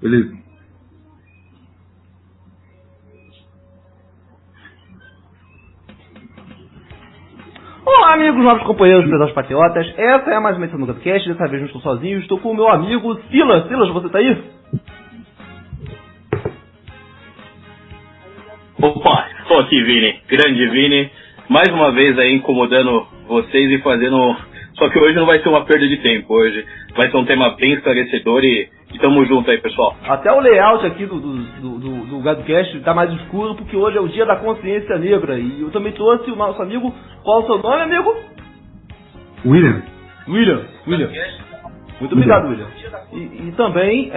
Beleza. Olá, amigos, novos companheiros, pesados patriotas. Essa é mais uma edição do GadoCast. Dessa vez não estou sozinho, estou com o meu amigo Silas. Silas, você tá aí? Opa, estou aqui, Vini. Grande Vini. Mais uma vez aí incomodando vocês e fazendo... Só que hoje não vai ser uma perda de tempo. Hoje vai ser um tema bem esclarecedor e tamo junto aí, pessoal. Até o layout aqui do GadoCast tá mais escuro, porque hoje é o dia da consciência negra. E eu também trouxe o nosso amigo. Qual é o seu nome, amigo? William. Muito obrigado, William. E também...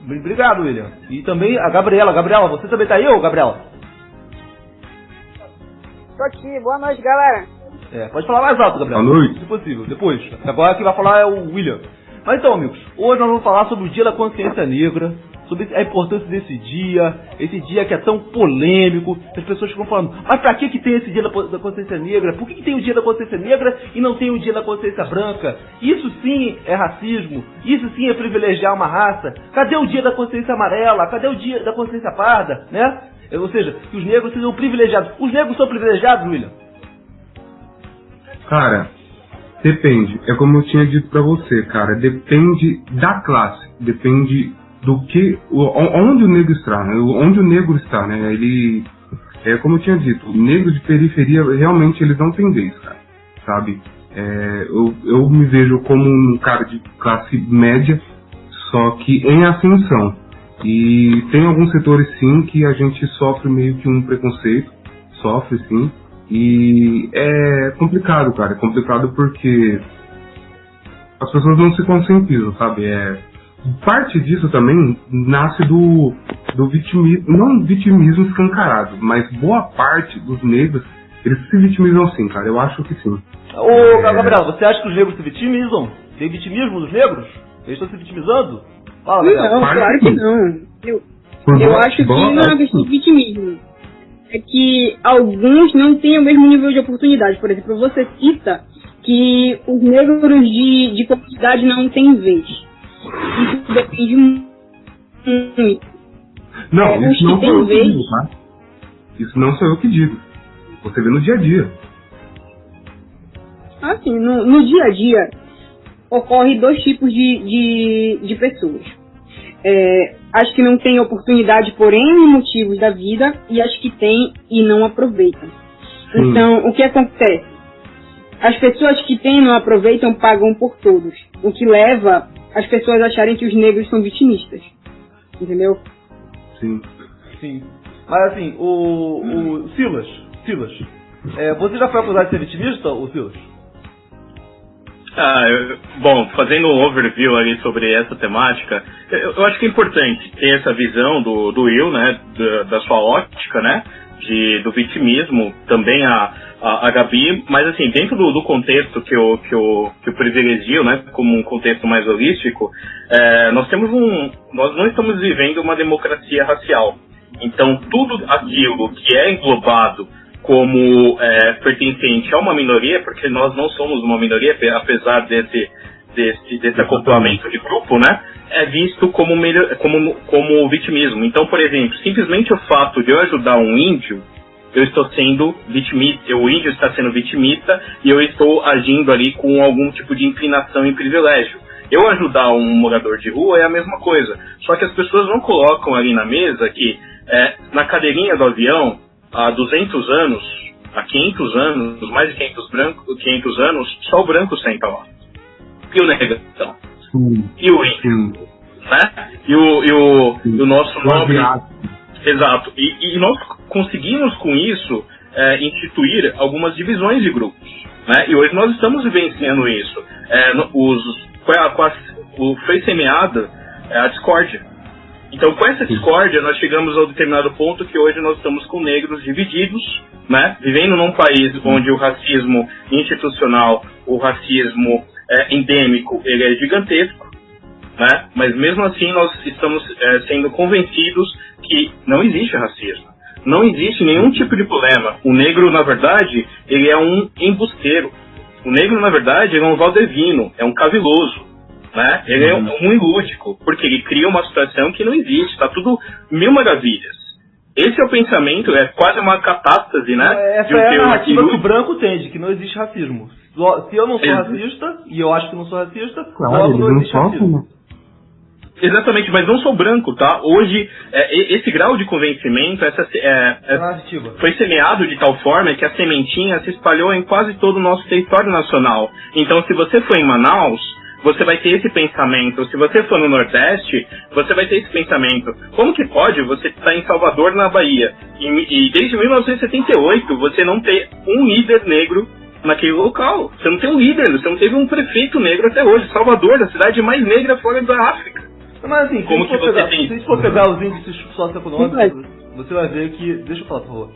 Obrigado, William. E também a Gabriela. Gabriela, você também tá aí, ô Gabriela? Tô aqui, boa noite, galera. Pode falar mais alto, Gabriela. Boa noite. Se possível, depois. Agora quem vai falar é o William. Mas então, amigos, hoje nós vamos falar sobre o Dia da Consciência Negra, sobre a importância desse dia, esse dia que é tão polêmico. As pessoas ficam falando, mas pra que tem esse Dia da Consciência Negra? Por que tem o Dia da Consciência Negra e não tem o Dia da Consciência Branca? Isso sim é racismo, isso sim é privilegiar uma raça. Cadê o Dia da Consciência Amarela? Cadê o Dia da Consciência Parda? Né? Ou seja, que os negros sejam privilegiados. Os negros são privilegiados, William? Cara, depende. É como eu tinha dito pra você, cara. Depende da classe. Depende do que... Onde o negro está, né? Onde o negro está, né? Ele... como eu tinha dito, negros de periferia, realmente, eles não têm vez, cara. Sabe? Eu me vejo como um cara de classe média, só que em ascensão. E tem alguns setores, sim, que a gente sofre meio que um preconceito. Sofre, sim. E é complicado, cara. É complicado porque as pessoas não se conscientizam, sabe? Parte disso também nasce do vitimismo, não vitimismo escancarado, mas boa parte dos negros, eles se vitimizam sim, cara. Eu acho que sim. Ô, Gabriel, você acha que os negros se vitimizam? Tem vitimismo dos negros? Eles estão se vitimizando? Fala, Gabriel. Não, claro que não. Eu acho que não é uma questão de vitimismo. É que alguns não têm o mesmo nível de oportunidade. Por exemplo, você cita que os negros de comunidade não têm vez. Isso depende muito. Não, isso não sou eu que digo, tá? Isso não sou eu que digo. Você vê no dia a dia. Assim, no dia a dia, ocorre dois tipos de pessoas. As que não têm oportunidade por N motivos da vida e as que têm e não aproveitam. Então, o que acontece? As pessoas que têm e não aproveitam pagam por todos, o que leva as pessoas a acharem que os negros são vitimistas. Entendeu? Sim. Mas assim, o Silas, você já foi acusado de ser vitimista, o Silas? Bom, fazendo um overview ali sobre essa temática, eu acho que é importante ter essa visão do Will, né, da sua ótica, né, do vitimismo, também a Gabi, mas assim, dentro do contexto que eu privilegio, né, como um contexto mais holístico, nós não estamos vivendo uma democracia racial. Então, tudo aquilo que é englobado como pertencente a uma minoria, porque nós não somos uma minoria, apesar desse acoplamento de grupo, né, é visto como vitimismo. Então, por exemplo, simplesmente o fato de eu ajudar um índio, eu estou sendo vitimista, o índio está sendo vitimista e eu estou agindo ali com algum tipo de inclinação e privilégio. Eu ajudar um morador de rua é a mesma coisa, só que as pessoas não colocam ali na mesa que na cadeirinha do avião, há 200 anos, há 500 anos, mais de 500 anos, só o branco senta lá. E o negro, então. E o índio, né? E o nosso nobre... Exato. E nós conseguimos, com isso, instituir algumas divisões de grupos, né? E hoje nós estamos vivenciando isso. Foi semeada a discórdia. Então, com essa discórdia, nós chegamos a um determinado ponto que hoje nós estamos com negros divididos, né? Vivendo num país onde o racismo institucional, o racismo endêmico, ele é gigantesco, né? Mas mesmo assim nós estamos sendo convencidos que não existe racismo. Não existe nenhum tipo de problema. O negro, na verdade, ele é um embusteiro. O negro, na verdade, ele é um valdevino, é um caviloso. né? Ele é um ilúdico, porque ele cria uma situação que não existe, tá tudo mil maravilhas. Esse é o pensamento, é quase uma catástase, né? Essa é a narrativa que o branco tem, de que não existe racismo. Se eu não sou racista, e eu acho que não sou racista, logo não existe racismo. Exatamente, mas não sou branco, tá? Hoje, esse grau de convencimento foi semeado de tal forma que a sementinha se espalhou em quase todo o nosso território nacional. Então, se você for em Manaus, você vai ter esse pensamento. Se você for no Nordeste, você vai ter esse pensamento. Como que pode você estar em Salvador, na Bahia, e desde 1978 você não ter um líder negro naquele local? Você não tem um líder, você não teve um prefeito negro até hoje. Salvador, a cidade mais negra fora da África. Mas assim, como que você tem? Se for pegar os índices socioeconômicos, você vai ver que... Deixa eu falar, por favor.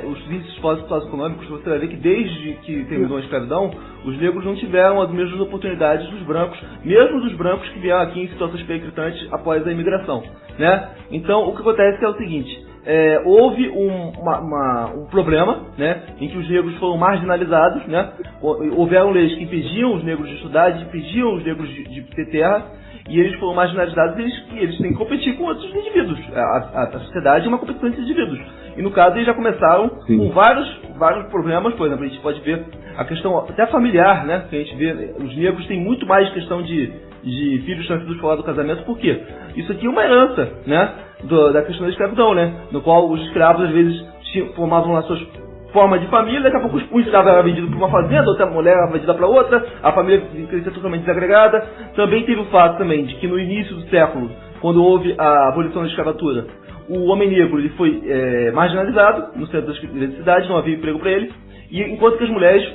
Os índices socioeconômicos, você vai ver que desde que terminou a escravidão, os negros não tiveram as mesmas oportunidades dos brancos, mesmo dos brancos que vieram aqui em situações periclitantes após a imigração, né? Então, o que acontece é o seguinte... houve um problema, né, em que os negros foram marginalizados, né? Houveram leis que impediam os negros de estudar, impediam os negros de ter terra, e eles foram marginalizados e eles têm que competir com outros indivíduos. A sociedade é uma competição de indivíduos. E no caso eles já começaram com vários problemas. Por exemplo, a gente pode ver a questão até familiar, né? Que a gente vê, os negros têm muito mais questão de filhos nascidos fora do casamento. Por quê? Isso aqui é uma herança, né? Da questão da escravidão, né? No qual os escravos às vezes formavam lá suas formas de família, daqui a pouco um escravo era vendido para uma fazenda, outra mulher era vendida para outra, a família crescia totalmente desagregada. Também teve o fato também de que no início do século, quando houve a abolição da escravatura, o homem negro ele foi marginalizado no centro da cidade, não havia emprego para ele, e enquanto que as mulheres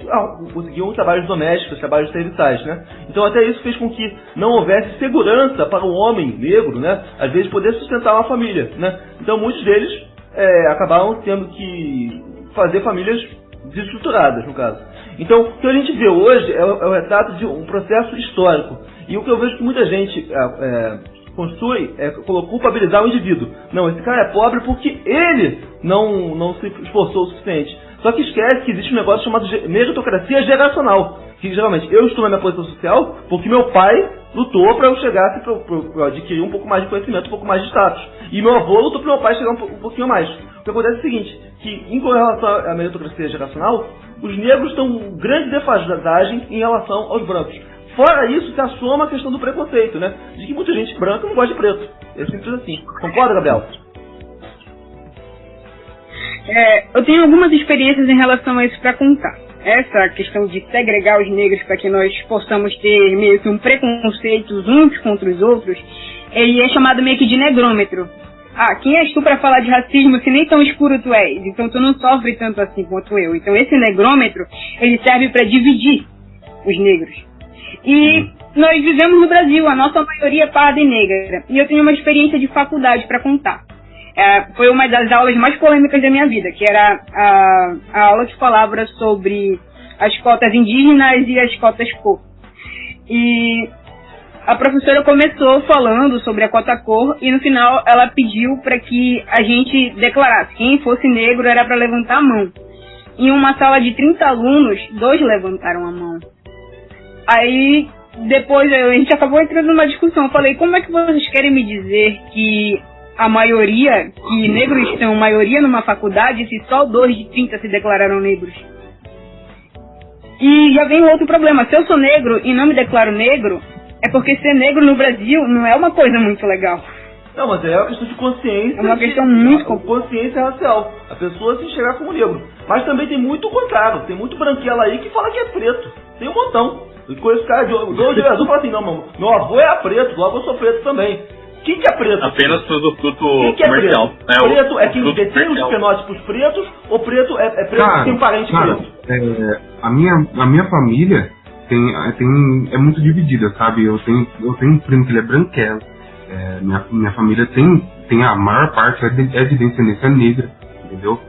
conseguiam trabalhos domésticos, trabalhos serviçais, né? Então até isso fez com que não houvesse segurança para o homem negro, né? Às vezes poder sustentar uma família, né? Então muitos deles acabaram tendo que fazer famílias desestruturadas, no caso. Então, o que a gente vê hoje é o retrato de um processo histórico. E o que eu vejo que muita gente constitui é culpabilizar o indivíduo. Não, esse cara é pobre porque ele não se esforçou o suficiente. Só que esquece que existe um negócio chamado meritocracia geracional. Que geralmente eu estou na minha posição social porque meu pai lutou para eu chegar para eu adquirir um pouco mais de conhecimento, um pouco mais de status. E meu avô lutou para meu pai chegar um pouquinho mais. O que acontece é o seguinte, que em relação à meritocracia geracional, os negros estão em grande defasagem em relação aos brancos. Fora isso, se assoma a questão do preconceito, né? De que muita gente branca não gosta de preto. É simples assim. Concorda, Gabriel? Eu tenho algumas experiências em relação a isso para contar. Essa questão de segregar os negros para que nós possamos ter meio que um preconceito uns contra os outros, ele é chamado meio que de negrômetro. Quem és tu para falar de racismo se nem tão escuro tu és? Então tu não sofre tanto assim quanto eu. Então esse negrômetro, ele serve para dividir os negros. E nós vivemos no Brasil, a nossa maioria é parda e negra. E eu tenho uma experiência de faculdade para contar. Foi uma das aulas mais polêmicas da minha vida, que era a aula que falava sobre as cotas indígenas e as cotas cor. E a professora começou falando sobre a cota cor e no final ela pediu para que a gente declarasse. Quem fosse negro era para levantar a mão. Em uma sala de 30 alunos, 2 levantaram a mão. Aí depois a gente acabou entrando numa discussão. Eu falei, como é que vocês querem me dizer que a maioria, que negros são maioria numa faculdade, se só 2 de 30 se declararam negros? E já vem outro problema. Se eu sou negro e não me declaro negro, é porque ser negro no Brasil não é uma coisa muito legal. Não, mas é uma questão de consciência. É uma questão muito consciência racial. A pessoa se enxergar como negro. Mas também tem muito contrário. Tem muito branquela aí que fala que é preto. Tem um montão. Eu conheço cara de azul fala assim, não, meu avô é preto, meu avô sou preto também. Quem que é preto? Apenas produto comercial. Preto é quem detém os fenótipos pretos, ou preto é preto que tem um parente preto? A minha família é muito dividida, sabe? Eu tenho um primo que ele é branquelo. Minha família tem a maior parte é de descendência negra, entendeu?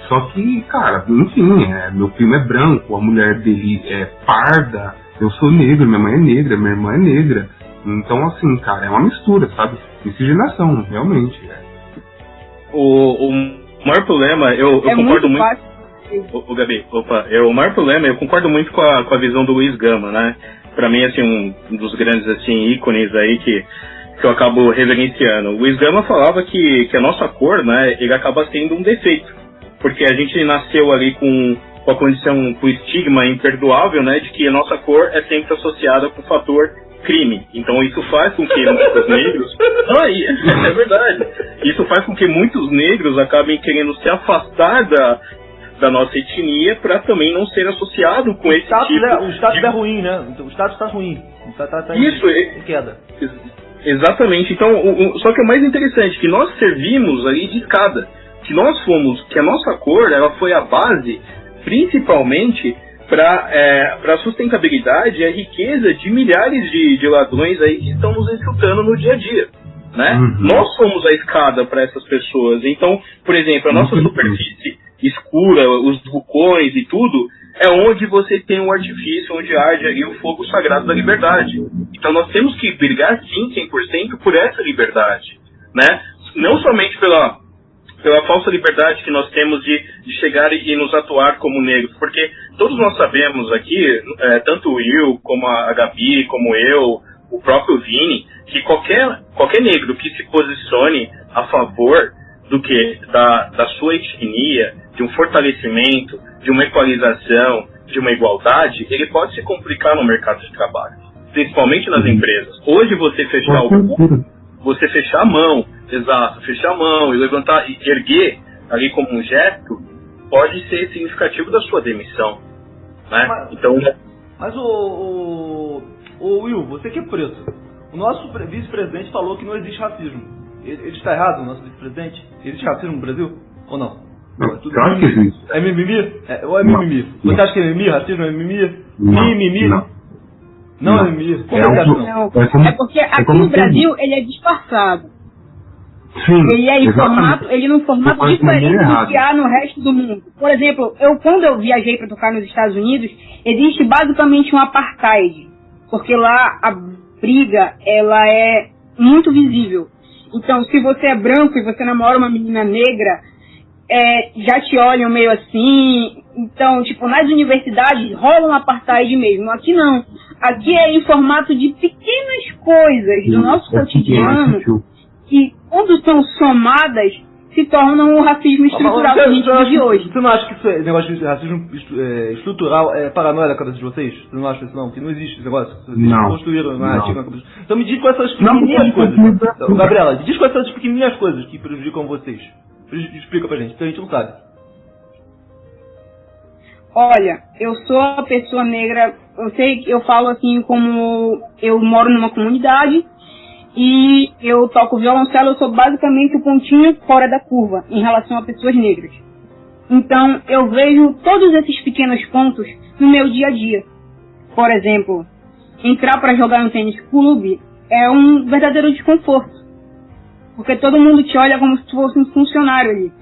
Só que, cara, enfim, meu primo é branco, a mulher dele é parda, eu sou negro, minha mãe é negra, minha irmã é negra. Então, assim, cara, é uma mistura, sabe? Miscigenação, realmente. O maior problema, eu concordo muito. O Gabi, o maior problema, eu concordo muito com a visão do Luiz Gama, né? para mim, assim, um dos grandes, assim, ícones aí que eu acabo reverenciando. O Luiz Gama falava que a nossa cor, né, ele acaba sendo um defeito, porque a gente nasceu ali com a condição, com o estigma imperdoável, né, de que a nossa cor é sempre associada com o fator crime. Então isso faz com que muitos negros... é verdade. Isso faz com que muitos negros acabem querendo se afastar da nossa etnia para também não ser associado com esse tipo... O status é ruim, né? O status está ruim. Tá isso, em queda. Exatamente. Então, só que o mais interessante, que nós servimos ali de escada. Que a nossa cor, ela foi a base, principalmente, para a sustentabilidade e a riqueza de milhares de ladrões aí que estão nos infiltrando no dia a dia, né? Nós somos a escada para essas pessoas. Então, por exemplo, a nossa superfície escura, os vulcões e tudo, é onde você tem um artifício, onde arde ali o fogo sagrado da liberdade. Então nós temos que brigar, sim, 100% por essa liberdade, né? Não somente pela falsa liberdade que nós temos de chegar e nos atuar como negros, porque todos nós sabemos aqui, tanto o Will, como a Gabi, como eu, o próprio Vini, que qualquer negro que se posicione a favor do que da sua etnia, de um fortalecimento, de uma equalização, de uma igualdade, ele pode se complicar no mercado de trabalho, principalmente nas empresas. Hoje você fechar você fechar a mão, fechar a mão e levantar e erguer ali como um gesto, pode ser significativo da sua demissão, né? Mas o Will, você que é preto, o nosso vice-presidente falou que não existe racismo. Ele está errado, o nosso vice-presidente? Existe racismo no Brasil ou não? Claro que existe. É mimimi? Ou é mimimi? Você acha que é mimimi? Racismo é mimimi? Mimimi? Não é mimimi. Como é porque aqui no Brasil ele é disfarçado. Sim, ele é num formato diferente do que há no resto do mundo. Por exemplo, quando eu viajei para tocar nos Estados Unidos, existe basicamente um apartheid, porque lá a briga ela é muito visível. Então, se você é branco e você namora uma menina negra, já te olham meio assim. Então, tipo, nas universidades rola um apartheid mesmo. Aqui não. Aqui é em formato de pequenas coisas do nosso cotidiano que, quando são somadas, se tornam o racismo estrutural que a gente vive hoje. Você não acha que esse negócio de racismo estrutural é paranoia da cabeça de vocês? Você não acha isso não? Que não existe esse negócio? Vocês construíram na antiga cabeça. Então me diz quais são as pequenininhas coisas. Gabriela, diz quais são as pequenininhas coisas que prejudicam vocês. Explica pra gente, porque a gente não sabe. Olha, eu sou a pessoa negra, eu falo assim como eu moro numa comunidade e eu toco violoncelo, eu sou basicamente o pontinho fora da curva em relação a pessoas negras. Então, eu vejo todos esses pequenos pontos no meu dia a dia. Por exemplo, entrar para jogar no tênis clube é um verdadeiro desconforto, porque todo mundo te olha como se tu fosse um funcionário ali.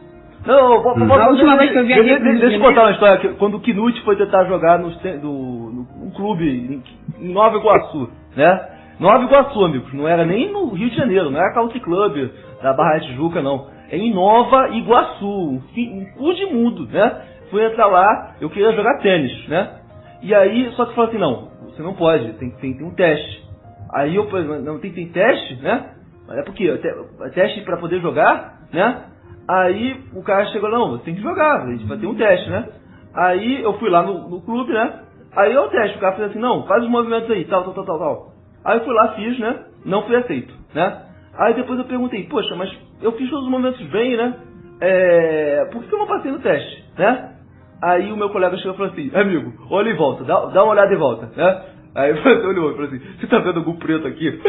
A última vez que eu viajei... Deixa eu contar uma história. Quando o Knut foi tentar jogar num clube em Nova Iguaçu, né? Nova Iguaçu, amigos. Não era nem no Rio de Janeiro, não era Country Club da Barra da Tijuca, não. É em Nova Iguaçu, um cu de mundo, né? Fui entrar lá, eu queria jogar tênis, né? E aí, só que falou assim, não, você não pode, tem um teste. Aí eu falei, não tem teste, né? É porque teste para poder jogar, né? Aí o cara chegou, não, você tem que jogar, a gente vai ter um teste, né? Aí eu fui lá no clube, né? Aí eu teste, o cara fez assim, não, faz os movimentos aí, tal. Aí eu fui lá, fiz, né? Não fui aceito, né? Aí depois eu perguntei, poxa, mas eu fiz todos os movimentos bem, né? Por que eu não passei no teste, né? Aí o meu colega chegou e falou assim, amigo, olha em volta, dá uma olhada em volta, né? Aí você olhou e falou assim, você tá vendo algum preto aqui?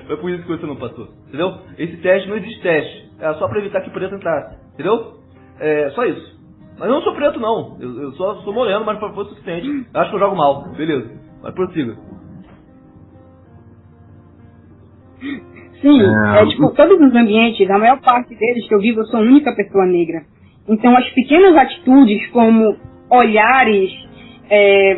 Foi por isso que você não passou, entendeu? Esse teste não existe teste, é só pra evitar que preto entrasse, entendeu? É só isso. Mas eu não sou preto não, eu só sou moreno, mas foi o suficiente. Eu acho que eu jogo mal, beleza, mas prossiga. Sim, tipo, todos os ambientes, a maior parte deles que eu vivo, eu sou a única pessoa negra. Então as pequenas atitudes como olhares,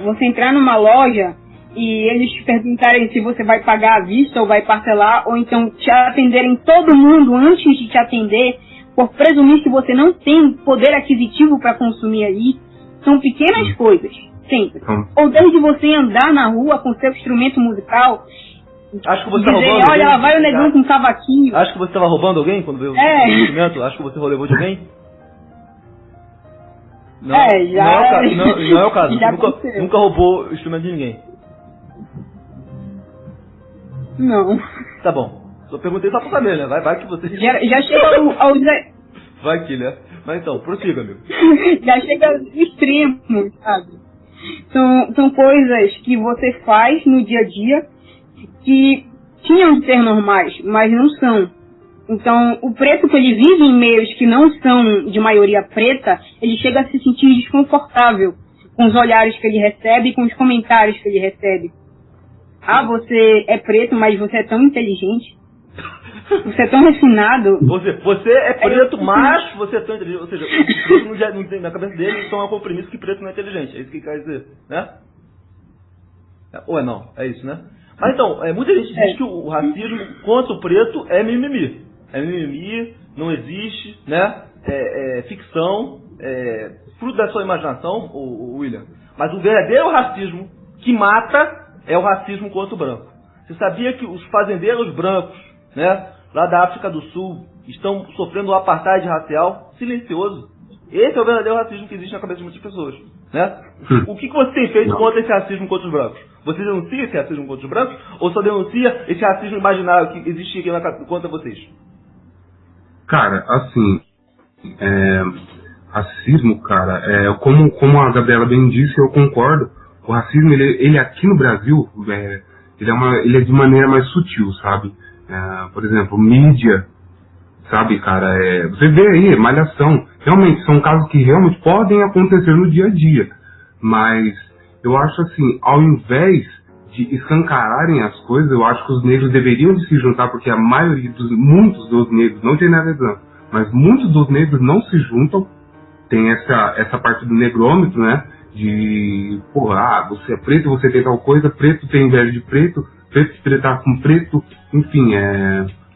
você entrar numa loja e eles te perguntarem se você vai pagar à vista ou vai parcelar, ou então te atenderem todo mundo antes de te atender, por presumir que você não tem poder aquisitivo para consumir ali, são pequenas coisas Sempre. Ou desde você andar na rua com seu instrumento musical, acho que você dizer, roubando olha, alguém, lá vai o negão com um cavaquinho. Acho que você estava roubando alguém quando veio o instrumento? Acho que você levou de alguém? Não, já. Não é o caso. Já Você nunca roubou o instrumento de ninguém. Não. Tá bom. Só perguntei só pra saber, né? Vai que você... Já chega aos... Vai que, né? Mas então, prossiga, amigo. Já chega aos extremos, sabe? São coisas que você faz no dia a dia que tinham de ser normais, mas não são. Então, o preto que ele vive em meios que não são de maioria preta, ele chega a se sentir desconfortável com os olhares que ele recebe e com os comentários que ele recebe. Ah, você é preto, mas você é tão inteligente. Você é tão refinado. Você é preto, mas você é tão inteligente. Ou seja, o preto na cabeça dele só é um compromisso que preto não é inteligente. É isso que quer dizer, né? Ou é não? É isso, né? Mas então, muita gente diz que o racismo contra o preto é mimimi. É mimimi, não existe, né? É ficção, fruto da sua imaginação, o William. Mas o verdadeiro racismo que mata é o racismo contra o branco. Você sabia que os fazendeiros brancos, né, lá da África do Sul, estão sofrendo um apartheid racial silencioso? Esse é o verdadeiro racismo que existe na cabeça de muitas pessoas, né? O que você tem feito contra esse racismo contra os brancos? Você denuncia esse racismo contra os brancos ou só denuncia esse racismo imaginário que existe aqui contra vocês? Cara, assim, racismo, cara, como a Gabriela bem disse, eu concordo. O racismo, ele aqui no Brasil, ele é de maneira mais sutil, sabe? Por exemplo, mídia, sabe, cara? Você vê aí, malhação. Realmente, são casos que realmente podem acontecer no dia a dia. Mas eu acho assim, ao invés de escancararem as coisas, eu acho que os negros deveriam de se juntar, porque a maioria muitos dos negros, não generalizando, mas muitos dos negros não se juntam. Tem essa parte do negrômetro, né? De, porra, você é preto, você tem tal coisa, preto tem inveja de preto se tretar com preto, enfim,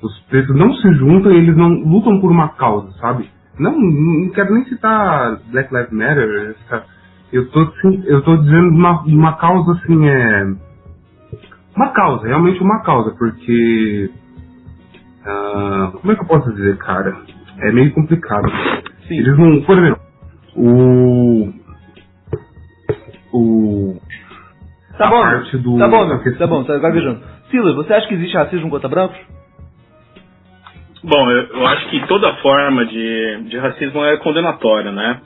os pretos não se juntam e eles não lutam por uma causa, sabe? Não quero nem citar Black Lives Matter, eu tô dizendo uma causa assim, uma causa, realmente uma causa, porque, como é que eu posso dizer, cara? É meio complicado. Sim. Eles não, por exemplo, Tá bom, tá gaguejando. Silas, você acha que existe racismo contra brancos? Bom, eu acho que toda forma de racismo é condenatória, né?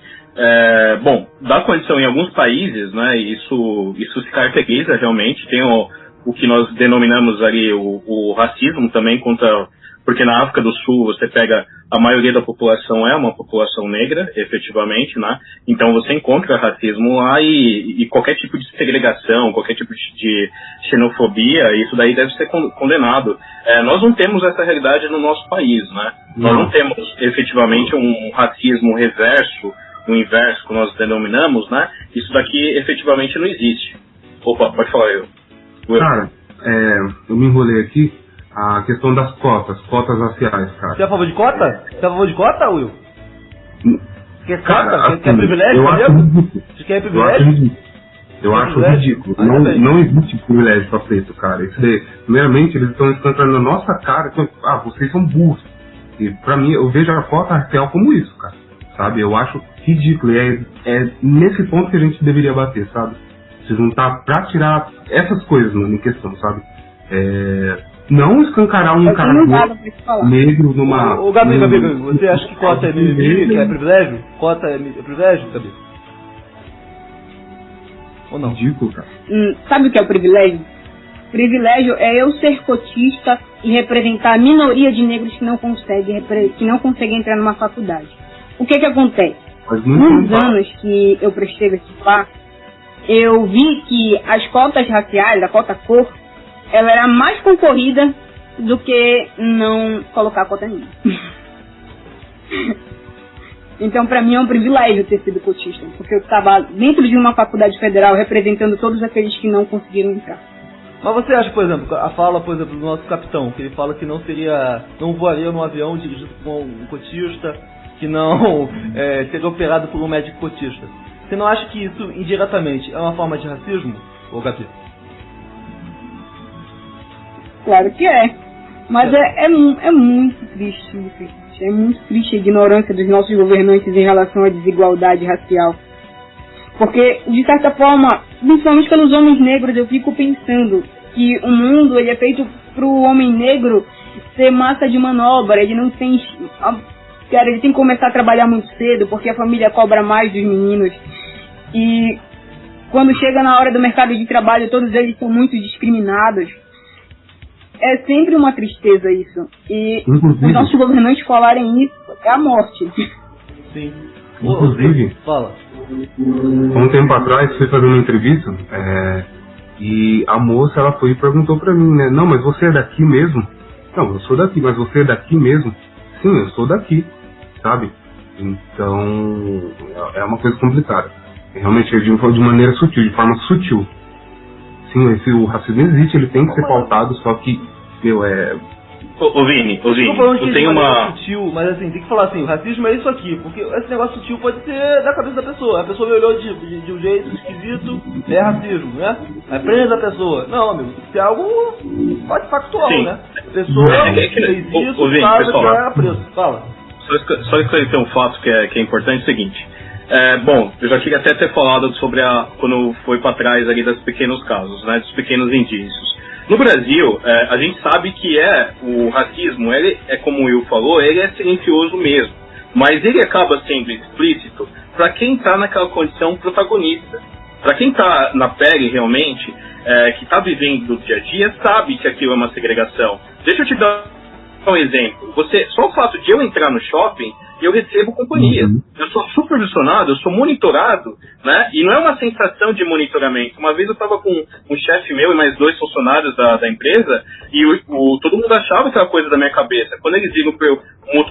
Bom, dá condição em alguns países, né? Isso se caracteriza realmente. Tem o que nós denominamos ali o racismo também contra... Porque na África do Sul você pega, a maioria da população é uma população negra, efetivamente, né? Então você encontra racismo lá e qualquer tipo de segregação, qualquer tipo de xenofobia, isso daí deve ser condenado. Nós não temos essa realidade no nosso país, né? Nós não temos efetivamente um racismo reverso, o inverso que nós denominamos, né? Isso daqui efetivamente não existe. Opa, pode falar eu. Cara, eu me enrolei aqui. A questão das cotas raciais, cara. Você é a favor de cota? Você é a favor de cota, Will? Quer cara, cota? assim, quer privilégio? Eu acho ridículo. Você quer privilégio? Eu acho ridículo. Não existe privilégio pra preto, cara. Isso daí, primeiramente, eles estão escancarando na nossa cara que, vocês são burros. E pra mim, eu vejo a cota racial como isso, cara. Sabe? Eu acho ridículo. E é nesse ponto que a gente deveria bater, sabe? Se juntar pra tirar essas coisas em questão, sabe? Não escancarar um cara negro numa... Ô, Gabi, você acha que cota é mimimi, que é privilégio? Cota é privilégio, Gabi? Ou não? Ridículo, cara. Sabe o que é o privilégio? Privilégio é eu ser cotista e representar a minoria de negros que não conseguem entrar numa faculdade. O que acontece? Nos anos que eu prestei vestibular, eu vi que as cotas raciais, a cota cor, ela era mais concorrida do que não colocar a cota nenhuma. Então, pra mim, é um privilégio ter sido cotista, porque eu estava dentro de uma faculdade federal representando todos aqueles que não conseguiram entrar. Mas você acha, por exemplo, a fala, por exemplo, do nosso capitão, que ele fala que não voaria num avião dirigido por um cotista, que não seria operado por um médico cotista. Você não acha que isso, indiretamente, é uma forma de racismo, ô Gabi? Claro que é. Mas é muito triste isso. É muito triste a ignorância dos nossos governantes em relação à desigualdade racial. Porque, de certa forma, principalmente pelos homens negros, eu fico pensando que o mundo ele é feito para o homem negro ser massa de manobra. Ele não tem... Cara, ele tem que começar a trabalhar muito cedo, porque a família cobra mais dos meninos. E quando chega na hora do mercado de trabalho, todos eles são muito discriminados. É sempre uma tristeza isso. E os nossos governantes falarem isso é a morte. Sim. Inclusive, fala. Um tempo atrás, fui fazer uma entrevista e a moça, ela foi e perguntou pra mim, né? Não, mas você é daqui mesmo? Não, eu sou daqui, mas você é daqui mesmo? Sim, eu sou daqui, sabe? Então, é uma coisa complicada. Realmente, de maneira sutil, de forma sutil. Sim, o racismo existe, ele tem que ser pautado, só que, Ô Vini, eu tenho uma... sutil, mas assim, tem que falar assim, o racismo é isso aqui, porque esse negócio sutil pode ser da cabeça da pessoa. A pessoa me olhou de um jeito esquisito, é racismo, né? Aí prende a pessoa. Não, amigo, tem que ser algo quase factual, sim, né? A pessoa fez isso, Vini, sabe pessoal, que é preso. Fala. Só esclarecer um fato que é importante, é o seguinte. Bom, eu já queria até ter falado sobre quando foi para trás ali dos pequenos casos, né, dos pequenos indícios. No Brasil, a gente sabe que o racismo, ele é como o Will falou, ele é silencioso mesmo, mas ele acaba sendo explícito para quem está naquela condição protagonista. Para quem está na pele realmente, que está vivendo do dia a dia, sabe que aquilo é uma segregação. Deixa eu te dar um exemplo. Só o fato de eu entrar no shopping, eu recebo companhia. Eu sou supervisionado, eu sou monitorado, né? E não é uma sensação de monitoramento. Uma vez eu estava com um chefe meu e mais 2 funcionários da empresa e todo mundo achava que era coisa da minha cabeça. Quando eles viram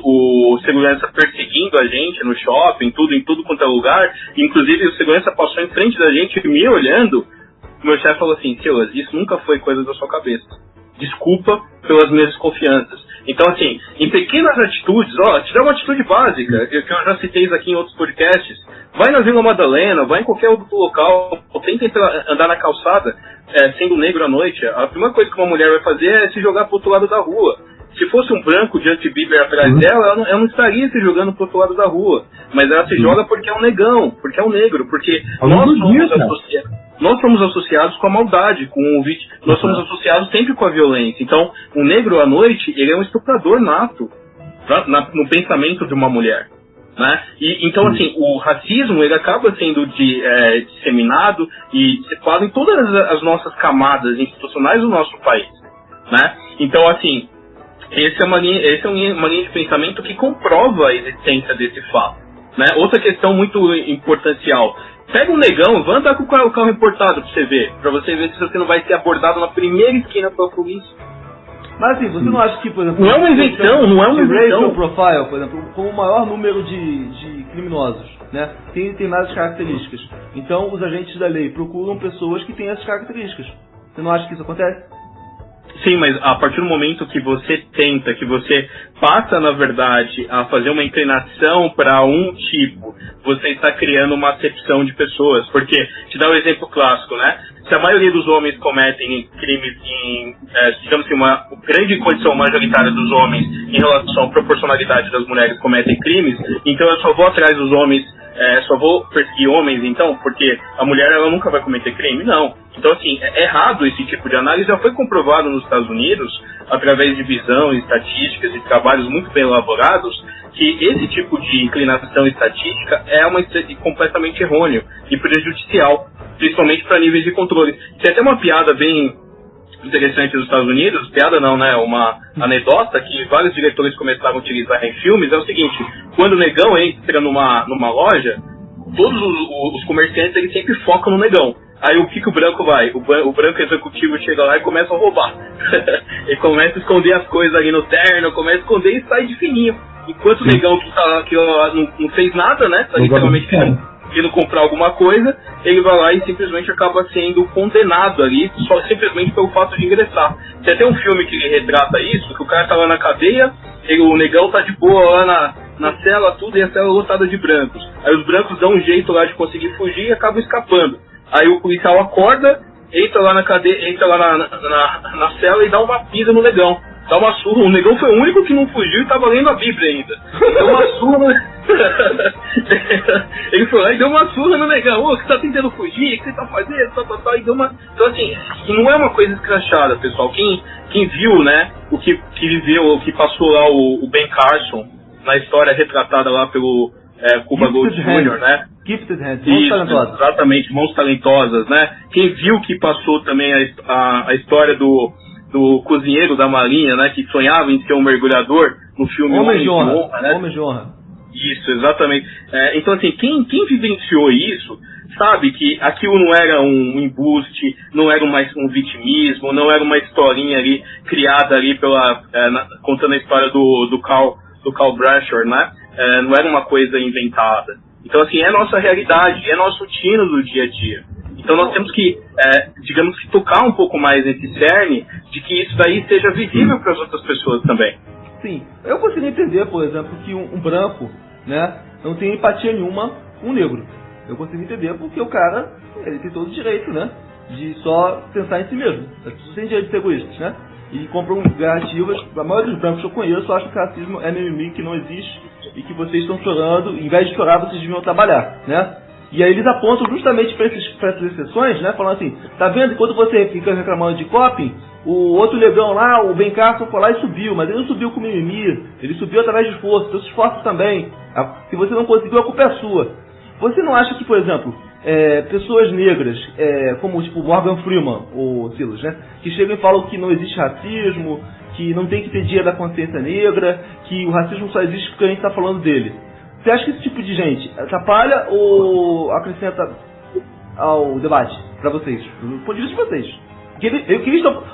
o segurança perseguindo a gente no shopping, em tudo quanto é lugar, inclusive o segurança passou em frente da gente me olhando, o meu chefe falou assim: Silas, isso nunca foi coisa da sua cabeça. Desculpa pelas minhas desconfianças. Então, assim, em pequenas atitudes, te dá uma atitude básica, que eu já citei isso aqui em outros podcasts. Vai na Vila Madalena, vai em qualquer outro local, tenta andar na calçada, sendo negro à noite. A primeira coisa que uma mulher vai fazer é se jogar pro outro lado da rua. Se fosse um branco de Justin Bieber atrás dela, ela não estaria se jogando pro outro lado da rua. Mas ela se joga porque é um negão, porque é um negro, porque nós somos associados com a maldade, nós somos associados sempre com a violência. Então, o negro à noite, ele é um estuprador nato no pensamento de uma mulher, né? E então, assim, o racismo, ele acaba sendo disseminado e disseminado em todas as nossas camadas institucionais do nosso país, né? Então, assim, essa é uma linha de pensamento que comprova a existência desse fato, né? Outra questão muito importancial: pega um negão, vai andar com o carro importado pra você ver se você não vai ser abordado na primeira esquina pela polícia. Mas assim, você não acha que, por exemplo... Não é uma invenção, não é uma invenção. Racial profile, por exemplo, com o maior número de criminosos, né, tem determinadas características. Então, os agentes da lei procuram pessoas que têm essas características. Você não acha que isso acontece? Sim, mas a partir do momento que você passa, na verdade, a fazer uma inclinação para um tipo, você está criando uma acepção de pessoas. Porque, te dá um exemplo clássico, né? Se a maioria dos homens cometem crimes digamos assim, uma grande condição majoritária dos homens em relação à proporcionalidade das mulheres cometem crimes, então eu só vou atrás dos homens, só vou perseguir homens, então, porque a mulher ela nunca vai cometer crime? Não. Então, assim, é errado esse tipo de análise. Já foi comprovado nos Estados Unidos, através de visão, estatísticas e trabalhos muito bem elaborados, que esse tipo de inclinação estatística é completamente errôneo e prejudicial, principalmente para níveis de controle. Tem até uma piada bem interessante nos Estados Unidos, piada não, né, uma anedota que vários diretores começaram a utilizar em filmes, é o seguinte: quando o negão entra numa loja, todos os comerciantes eles sempre focam no negão. Aí o que o branco vai? O branco executivo chega lá e começa a roubar. Ele começa a esconder as coisas ali no terno, começa a esconder e sai de fininho. Enquanto o negão que não fez nada, né, tá literalmente querendo comprar alguma coisa, ele vai lá e simplesmente acaba sendo condenado ali, só simplesmente pelo fato de ingressar. Tem até um filme que retrata isso, que o cara tá lá na cadeia, o negão tá de boa lá na cela, tudo, e a cela lotada de brancos. Aí os brancos dão um jeito lá de conseguir fugir e acabam escapando. Aí o policial acorda, entra lá na cadeia, entra lá na cela e dá uma pisa no negão. Dá uma surra. O negão foi o único que não fugiu e tava lendo a Bíblia ainda. Deu uma surra no... Ele foi lá e deu uma surra no negão. Ô, você tá tentando fugir? O que você tá fazendo? E deu uma... Então, assim, não é uma coisa escrachada, pessoal. Quem viu, né, o que viveu, o que passou lá o Ben Carson, na história retratada lá pelo Cuba Gooding Jr., né? Gifted Hands, mãos talentosas. Exatamente, mãos talentosas, né? Quem viu que passou também a história do cozinheiro da Marinha, né, que sonhava em ser um mergulhador no filme Homem de Honra, né? Homem de Honra. Isso, exatamente. Então, assim, quem vivenciou isso sabe que aquilo não era um embuste, não era um vitimismo, não era uma historinha ali criada ali contando a história do Carl Bradshaw, né? Não era uma coisa inventada. Então, assim, é nossa realidade, é nosso tino do dia a dia. Então nós temos que, digamos que, tocar um pouco mais nesse cerne de que isso daí seja visível para as outras pessoas também. Sim, eu consigo entender, por exemplo, que um branco, né, não tem empatia nenhuma com um negro. Eu consigo entender porque o cara, ele tem todo o direito, né, de só pensar em si mesmo. As pessoas têm direito de ser egoístas, né, e compram narrativas. A maioria dos brancos que eu conheço acham que racismo é mimimi, que não existe e que vocês estão chorando. Em vez de chorar, vocês deviam trabalhar, né. E aí eles apontam justamente para essas exceções, né? Falando assim, tá vendo? Enquanto você fica reclamando de coping, o outro negão lá, o Ben Carson, foi lá e subiu. Mas ele não subiu com mimimi, ele subiu através de esforço. Então se esforça também. Se você não conseguiu, a culpa é sua. Você não acha que, por exemplo, pessoas negras, como tipo Morgan Freeman, ou Silas, né? Que chegam e falam que não existe racismo, que não tem que ter dia da consciência negra, que o racismo só existe porque a gente está falando dele. Você acha que esse tipo de gente atrapalha ou acrescenta ao debate para vocês? Do ponto de vista de vocês.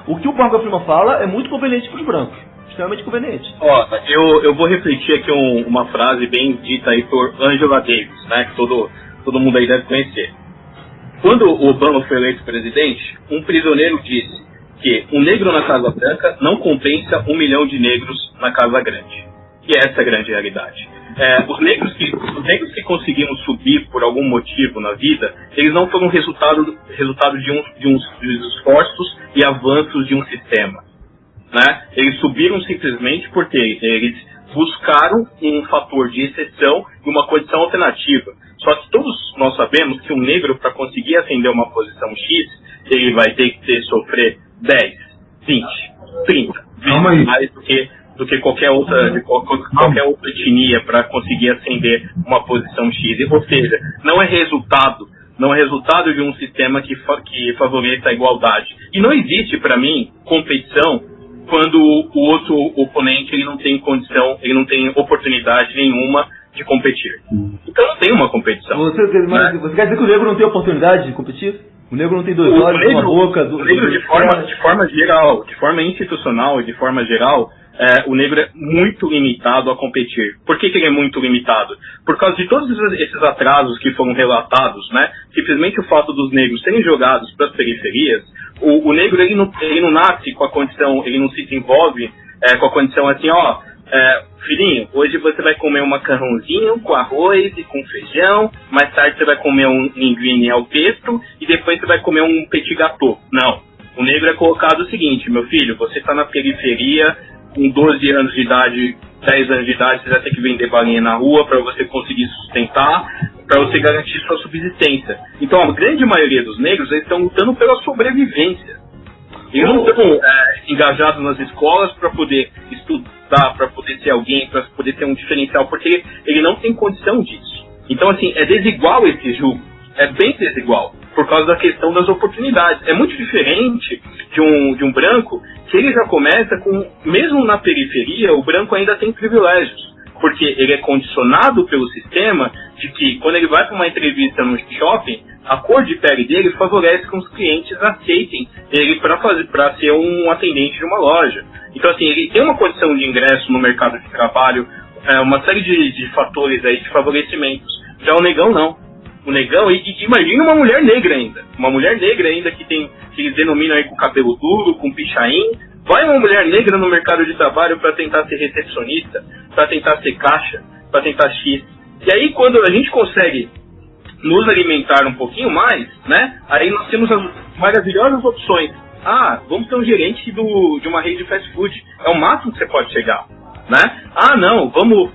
O que o Morgan Freeman fala é muito conveniente para os brancos. Extremamente conveniente. Ó, eu vou refletir aqui uma frase bem dita aí por Angela Davis, né? Que todo mundo aí deve conhecer. Quando o Obama foi eleito presidente, um prisioneiro disse que um negro na Casa Branca não compensa 1 milhão de negros na Casa Grande. E essa é a grande realidade. Os negros que conseguiram subir por algum motivo na vida, eles não foram resultado de uns esforços e avanços de um sistema, né? Eles subiram simplesmente porque eles buscaram um fator de exceção e uma condição alternativa. Só que todos nós sabemos que um negro, para conseguir ascender uma posição X, ele vai ter que sofrer 10, 20, 30 vezes mais do que qualquer outra etnia para conseguir ascender uma posição X. Ou seja, não é resultado de um sistema que favoreça a igualdade. E não existe, para mim, competição quando o outro oponente ele não tem condição, ele não tem oportunidade nenhuma de competir. Então não tem uma competição. Você quer dizer que o negro não tem oportunidade de competir? O negro não tem dois olhos, uma boca... O negro, de forma geral, de forma institucional e de forma geral, o negro é muito limitado a competir. Por que ele é muito limitado? Por causa de todos esses atrasos que foram relatados, né? Simplesmente o fato dos negros serem jogados para as periferias, o negro ele não nasce com a condição, ele não se desenvolve com a condição assim, filhinho, hoje você vai comer um macarrãozinho com arroz e com feijão, mais tarde você vai comer um linguine ao pesto e depois você vai comer um petit gâteau. Não. O negro é colocado o seguinte, meu filho, você está na periferia, com 12 anos de idade, 10 anos de idade, você vai ter que vender balinha na rua para você conseguir sustentar, para você garantir sua subsistência. Então a grande maioria dos negros eles estão lutando pela sobrevivência. Eles não estão engajados nas escolas para poder estudar, para poder ser alguém, para poder ter um diferencial, porque ele não tem condição disso. Então, assim, é desigual esse jogo. É bem desigual, por causa da questão das oportunidades. É muito diferente de um branco, que ele já começa com, mesmo na periferia, o branco ainda tem privilégios. Porque ele é condicionado pelo sistema de que, quando ele vai para uma entrevista no shopping, a cor de pele dele favorece que os clientes aceitem ele para ser um atendente de uma loja. Então, assim, ele tem uma condição de ingresso no mercado de trabalho, uma série de fatores aí, de favorecimentos. Já o negão, não. O negão, e imagina uma mulher negra ainda. Uma mulher negra ainda que eles denominam aí com cabelo duro, com pichain. Vai uma mulher negra no mercado de trabalho para tentar ser recepcionista, para tentar ser caixa. para tentar X. E aí, quando a gente consegue nos alimentar um pouquinho mais, né? Aí nós temos as maravilhosas opções. Vamos ter um gerente de uma rede de fast food. É o máximo que você pode chegar, né? Não, vamos...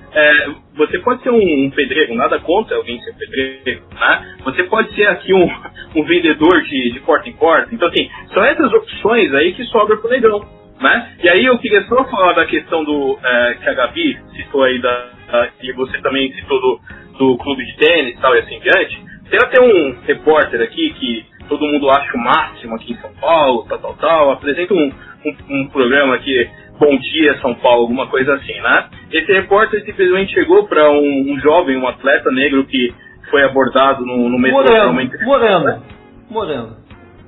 você pode ser um pedreiro, nada contra alguém ser pedreiro, né? Você pode ser aqui um vendedor de porta em porta. Então, assim, são essas opções aí que sobram pro negão, né? E aí eu queria só falar da questão que a Gabi citou aí, e você também citou do clube de tênis e tal, e assim diante. Tem até um repórter aqui que todo mundo acha o máximo aqui em São Paulo, tal, apresenta um programa aqui, Bom Dia São Paulo, alguma coisa assim, né? Esse repórter simplesmente chegou para um jovem, um atleta negro que foi abordado no metrô. Moreno.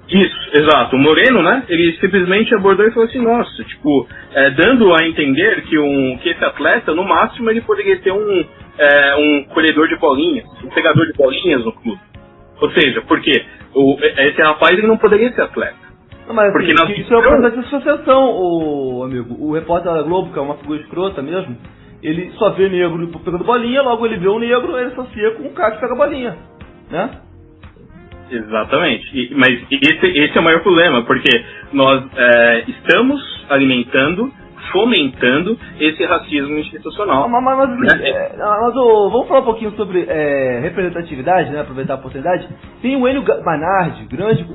Isso, exato. O Moreno, né? Ele simplesmente abordou e falou assim, nossa, tipo, dando a entender que esse atleta, no máximo, ele poderia ter um colhedor de bolinhas, um pegador de bolinhas no clube. Ou seja, porque esse rapaz ele não poderia ser atleta. Não, mas porque assim, isso é o processo de associação, amigo. O repórter da Globo, que é uma figura escrota mesmo, ele só vê negro pegando bolinha, logo ele vê um negro, ele associa com um cara que pega bolinha, né? Exatamente. Mas esse é o maior problema, porque nós estamos alimentando, fomentando esse racismo institucional. Mas vamos falar um pouquinho sobre representatividade, né? Aproveitar a oportunidade. Tem o Enio Manardi, grande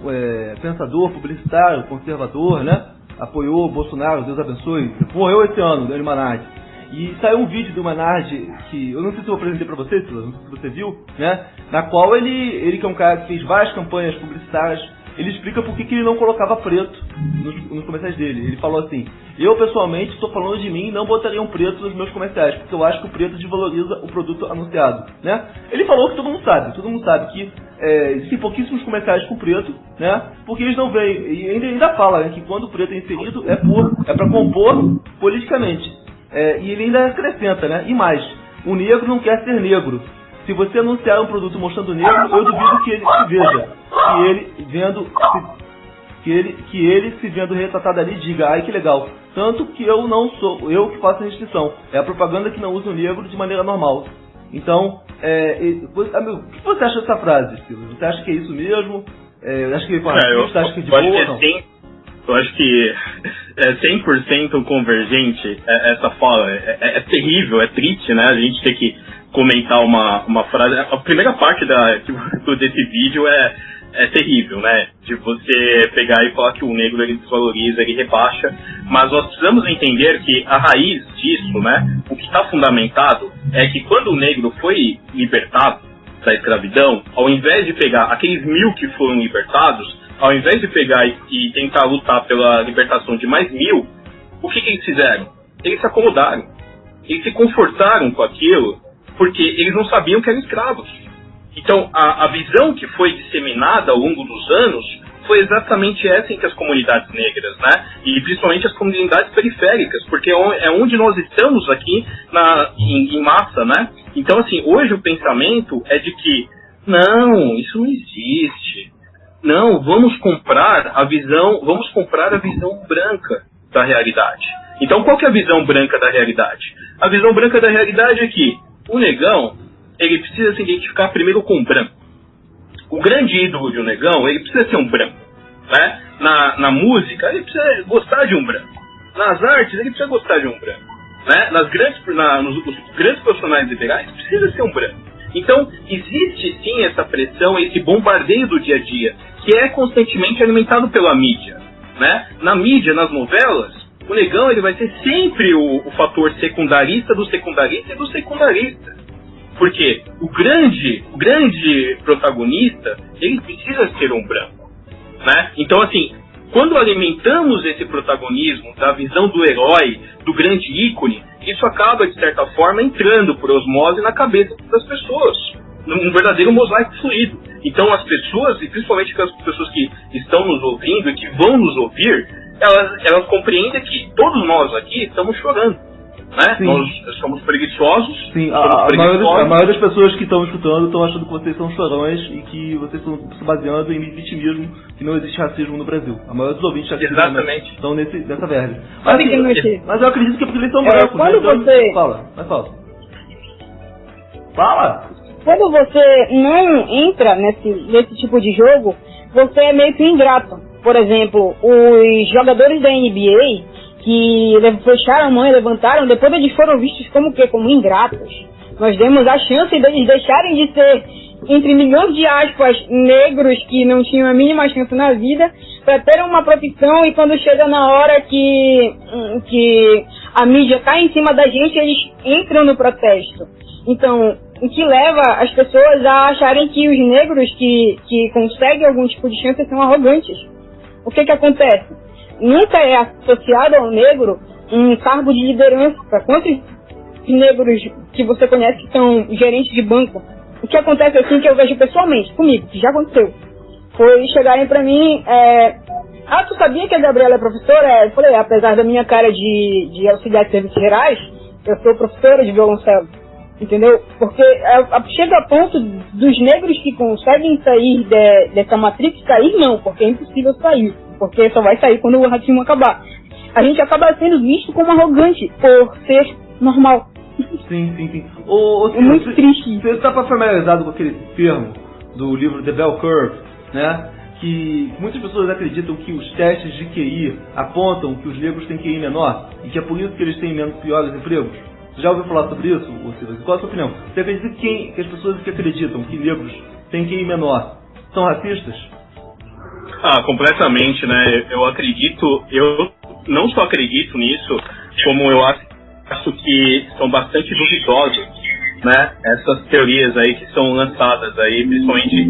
pensador, publicitário, conservador, né? Apoiou o Bolsonaro, Deus abençoe. Morreu esse ano, o Enio Manardi. E saiu um vídeo do Manardi, que eu não sei se eu apresentei pra você, Silas, não sei se você viu, né? Na qual ele que é um cara que fez várias campanhas publicitárias, ele explica por que ele não colocava preto nos comerciais dele. Ele falou assim, eu pessoalmente estou falando de mim, não botaria um preto nos meus comerciais, porque eu acho que o preto desvaloriza o produto anunciado, né? Ele falou que todo mundo sabe que existem pouquíssimos comerciais com preto, né? Porque eles não veem, e ainda fala, né, que quando o preto é inserido é para compor politicamente. E ele ainda acrescenta, né? E mais, o negro não quer ser negro. Se você anunciar um produto mostrando negro, eu duvido que ele se veja. Que ele se vendo retratado ali diga, ai que legal. Tanto que eu não sou, eu que faço a restrição. É a propaganda que não usa o negro de maneira normal. Então, amigo, o que você acha dessa frase, Silas? Você acha que é isso mesmo? Acha que você acha que é de boa ou não? Eu acho que é 100% convergente essa fala. É terrível, é triste, né? A gente ter que comentar uma frase. A primeira parte desse vídeo é terrível, né? De você pegar e falar que o negro ele desvaloriza, ele rebaixa. Mas nós precisamos entender que a raiz disso, né? O que está fundamentado é que quando o negro foi libertado da escravidão, ao invés de pegar aqueles 1000 que foram libertados, ao invés de pegar e tentar lutar pela libertação de mais 1000, o que eles fizeram? Eles se acomodaram. Eles se confortaram com aquilo, porque eles não sabiam que eram escravos. Então, a visão que foi disseminada ao longo dos anos foi exatamente essa entre as comunidades negras, né? E principalmente as comunidades periféricas, porque é onde nós estamos aqui em massa, né? Então, assim, hoje o pensamento é de que, não, isso não existe. Não, vamos comprar a visão branca da realidade. Então, qual que é a visão branca da realidade? A visão branca da realidade é que o negão, ele precisa se identificar primeiro com o branco. O grande ídolo de um negão, ele precisa ser um branco, né? Na música, ele precisa gostar de um branco. Nas artes, ele precisa gostar de um branco, né? Nos grandes profissionais liberais, precisa ser um branco. Então, existe sim essa pressão, esse bombardeio do dia a dia, que é constantemente alimentado pela mídia, né? Na mídia, nas novelas, o negão ele vai ser sempre o fator secundarista do secundarista e do secundarista. Porque o grande protagonista, ele precisa ser um branco, né? Então, assim, quando alimentamos esse protagonismo da visão do herói, do grande ícone, isso acaba, de certa forma, entrando por osmose na cabeça das pessoas. Um verdadeiro mosaico fluido. Então as pessoas, e principalmente as pessoas que estão nos ouvindo e que vão nos ouvir, elas compreendem que todos nós aqui estamos chorando, né? Nós somos preguiçosos. Sim, a maioria das pessoas que estão escutando estão achando que vocês são chorões e que vocês estão se baseando em vitimismo, que não existe racismo no Brasil. A maioria dos ouvintes aqui estão nessa verve. Mas eu acredito que é porque eles são brancos. Quando né? você... Fala. Fala! Quando você não entra nesse tipo de jogo, você é meio que ingrato. Por exemplo, os jogadores da NBA que fecharam a mão e levantaram, depois eles foram vistos como ingratos. Nós demos a chance deles deixarem de ser, entre milhões de aspas, negros que não tinham a mínima chance na vida, para ter uma profissão, e quando chega na hora que a mídia cai em cima da gente, eles entram no protesto. Então, o que leva as pessoas a acharem que os negros que conseguem algum tipo de chance são arrogantes. O que acontece? Nunca é associado ao negro um cargo de liderança. Quantos negros que você conhece que são gerentes de banco? O que acontece assim, que eu vejo pessoalmente, comigo, que já aconteceu, foi chegarem pra mim, tu sabia que a Gabriela é professora? Eu falei, apesar da minha cara de auxiliar de serviços gerais, eu sou professora de violoncelo. Entendeu? Porque chega a ponto dos negros que conseguem sair dessa matrix, sair não, porque é impossível sair, porque só vai sair quando o racismo acabar. A gente acaba sendo visto como arrogante por ser normal. Sim. É muito triste. Você está familiarizado com aquele termo do livro The Bell Curve, né? Que muitas pessoas acreditam que os testes de QI apontam que os negros têm QI menor e que é por isso que eles têm menos piores empregos. Você já ouviu falar sobre isso, Silas? Qual é a sua opinião? Você acredita que as pessoas que acreditam que negros têm QI menor são racistas? Completamente, né? Eu não só acredito nisso, como eu acho que são bastante duvidosas, né? Essas teorias aí que são lançadas aí, principalmente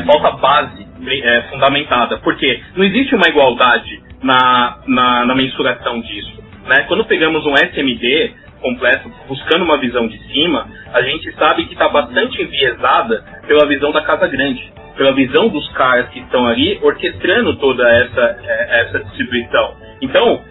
falta base fundamentada, porque não existe uma igualdade na mensuração disso, né? Quando pegamos um SMD completo, buscando uma visão de cima, a gente sabe que está bastante enviesada pela visão da Casa Grande, pela visão dos caras que estão ali orquestrando toda essa distribuição. Então,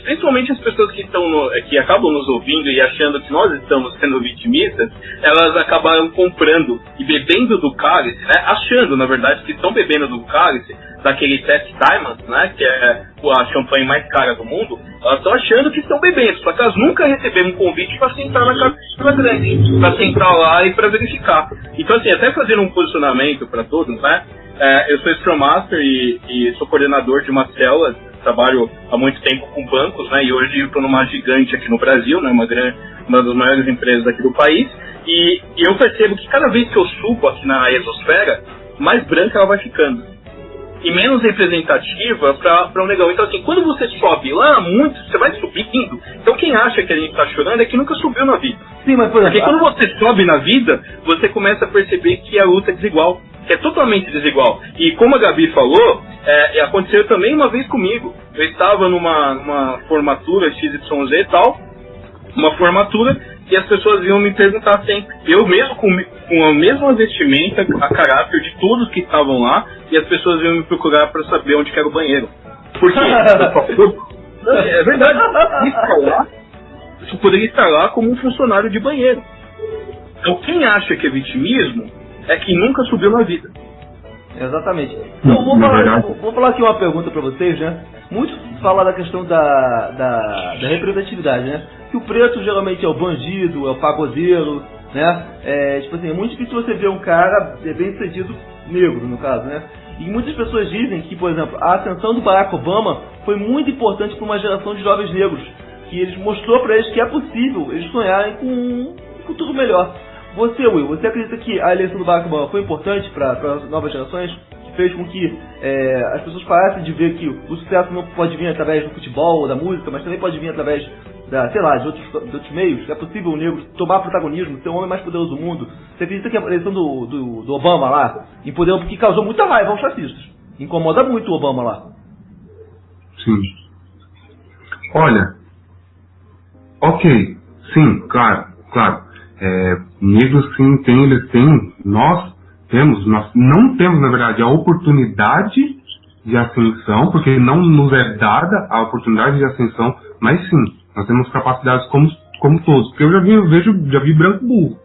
principalmente as pessoas que acabam nos ouvindo e achando que nós estamos sendo vitimistas, elas acabaram comprando e bebendo do cálice, né? Achando, na verdade, que estão bebendo do cálice daquele Test Diamond, né? Que é a champanhe mais cara do mundo. Elas estão achando que estão bebendo, só que elas nunca receberam um convite para sentar na Casa Grande, para sentar lá e para verificar. Então, assim, até fazendo um posicionamento para todos, né? Eu sou Scrum Master e sou coordenador de uma célula. Trabalho há muito tempo com bancos, né? E hoje eu estou numa gigante aqui no Brasil, né? Uma das maiores empresas aqui do país. E eu percebo que cada vez que eu subo aqui na exosfera, mais branca ela vai ficando. E menos representativa para um negão. Então, assim, quando você sobe lá muito, você vai subindo. Então, quem acha que a gente está chorando é que nunca subiu na vida. Sim, mas, por exemplo, porque quando você sobe na vida, você começa a perceber que a luta é desigual. Que é totalmente desigual. E como a Gabi falou, aconteceu também uma vez comigo. Eu estava numa formatura XYZ e tal, uma formatura, e as pessoas iam me perguntar sempre. Eu mesmo, com a mesma vestimenta, a caráter de todos que estavam lá, e as pessoas iam me procurar para saber onde que era o banheiro. Por quê? É verdade. Eu poderia estar lá como um funcionário de banheiro. Então, quem acha que é vitimismo é que nunca subiu na vida. Exatamente. Então, vou falar aqui uma pergunta para vocês, né? Muitos falam da questão da representatividade, né? Que o preto geralmente é o bandido, é o pagodeiro, né? Tipo assim, é muito difícil você ver um cara bem sucedido negro, no caso, né? E muitas pessoas dizem que, por exemplo, a ascensão do Barack Obama foi muito importante para uma geração de jovens negros, que ele mostrou para eles que é possível eles sonharem com um futuro melhor. Você, Will, você acredita que a eleição do Barack Obama foi importante para as novas gerações? Que fez com que as pessoas parassem de ver que o sucesso não pode vir através do futebol ou da música, mas também pode vir através de outros meios? É possível o negro tomar protagonismo, ser o homem mais poderoso do mundo? Você acredita que a eleição do Obama lá empoderou, porque causou muita raiva aos fascistas? Incomoda muito o Obama lá. Sim. Olha, ok, sim, claro. Negros sim, eles têm, nós não temos, na verdade, a oportunidade de ascensão, porque não nos é dada a oportunidade de ascensão, mas sim, nós temos capacidades como todos, porque eu já vi branco burro,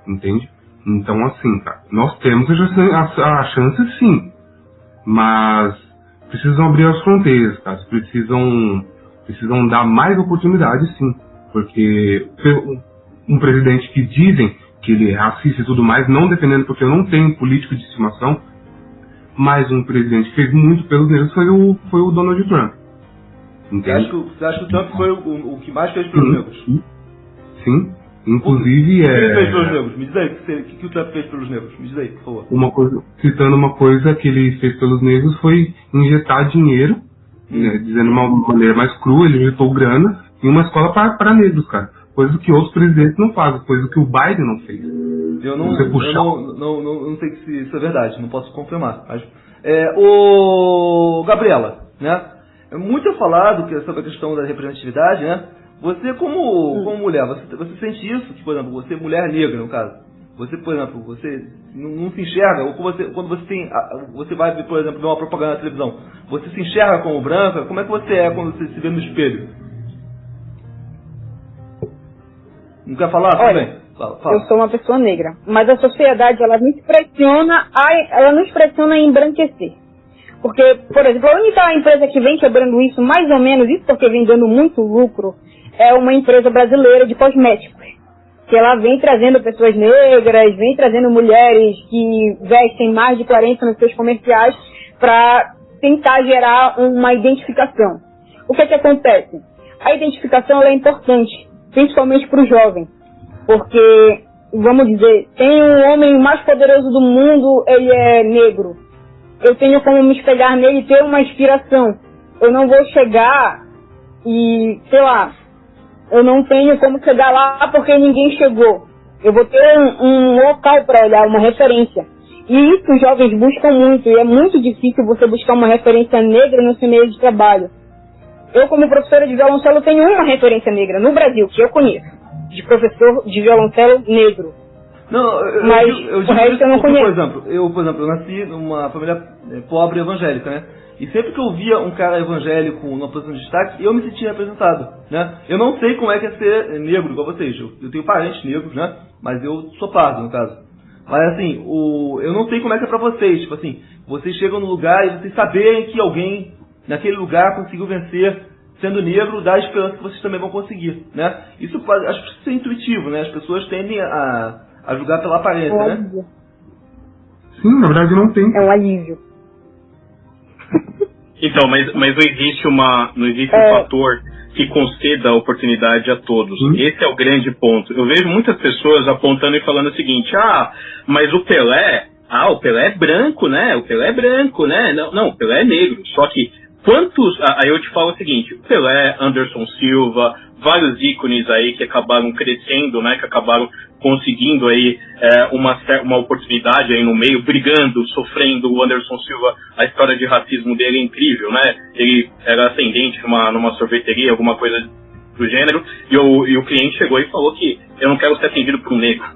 entende? Então, assim, cara, nós temos a chance sim, mas precisam abrir as fronteiras, cara, precisam dar mais oportunidades sim, porque um presidente que dizem que ele é racista e tudo mais, não defendendo porque eu não tenho político de estimação, mas um presidente que fez muito pelos negros foi o Donald Trump. Você acha que o Trump foi o que mais fez pelos negros? Sim. Inclusive O que ele fez pelos negros? Me diz aí, o que o Trump fez pelos negros? Me diz aí, por favor. Citando uma coisa que ele fez pelos negros foi injetar dinheiro, né, dizendo de uma maneira mais crua, ele injetou grana em uma escola para negros, cara. Coisa que outros presidentes não fazem, coisa que o Biden não fez. Eu não sei se isso é verdade, não posso confirmar. Mas, Gabriela, né? É muito falado sobre a questão da representatividade, né? Você como mulher, você sente isso? Que, por exemplo, você mulher negra, no caso. Você, por exemplo, você não se enxerga, ou quando você vai, por exemplo, ver uma propaganda na televisão, você se enxerga como branca? Como é que você é quando você se vê no espelho? Não quer falar? Tudo bem. Fala. Eu sou uma pessoa negra, mas a sociedade, ela nos pressiona em embranquecer. Porque, por exemplo, a única empresa que vem quebrando isso, mais ou menos, isso porque vem dando muito lucro, é uma empresa brasileira de cosméticos. Que ela vem trazendo pessoas negras, vem trazendo mulheres que vestem mais de 40 nos seus comerciais para tentar gerar uma identificação. O que acontece? A identificação ela é importante, principalmente para o jovem. Porque, vamos dizer, tem um homem mais poderoso do mundo, ele é negro. Eu tenho como me espelhar nele e ter uma inspiração. Eu não vou chegar e, sei lá, eu não tenho como chegar lá porque ninguém chegou. Eu vou ter um local para olhar, uma referência. E isso os jovens buscam muito, e é muito difícil você buscar uma referência negra no seu meio de trabalho. Eu, como professora de violoncelo, tenho uma referência negra no Brasil, que eu conheço, de professor de violoncelo negro. Não, eu digo isso porque, por exemplo, eu nasci numa família pobre evangélica, né? E sempre que eu via um cara evangélico numa posição de destaque, eu me sentia representado, né? Eu não sei como é que é ser negro igual vocês. Eu tenho parentes negros, né? Mas eu sou pardo, no caso. Mas assim, eu não sei como é que é pra vocês. Tipo assim, vocês chegam no lugar e vocês saberem que alguém naquele lugar conseguiu vencer sendo negro, dá a esperança que vocês também vão conseguir, né? Isso acho que isso é intuitivo, né? As pessoas tendem a julgar pela aparência, né? Sim, na verdade não tem. É um alívio. Então, mas não existe um fator que conceda a oportunidade a todos. Esse é o grande ponto. Eu vejo muitas pessoas apontando e falando o seguinte: mas o Pelé é branco, né? O Pelé é branco, né? Não, o Pelé é negro. Só que aí eu te falo o seguinte: o Pelé, Anderson Silva, vários ícones aí que acabaram crescendo, né? Que acabaram conseguindo aí uma oportunidade aí no meio, brigando, sofrendo. O Anderson Silva, a história de racismo dele é incrível, né? Ele era atendente numa sorveteria, alguma coisa do gênero, e o cliente chegou e falou que eu não quero ser atendido por um negro,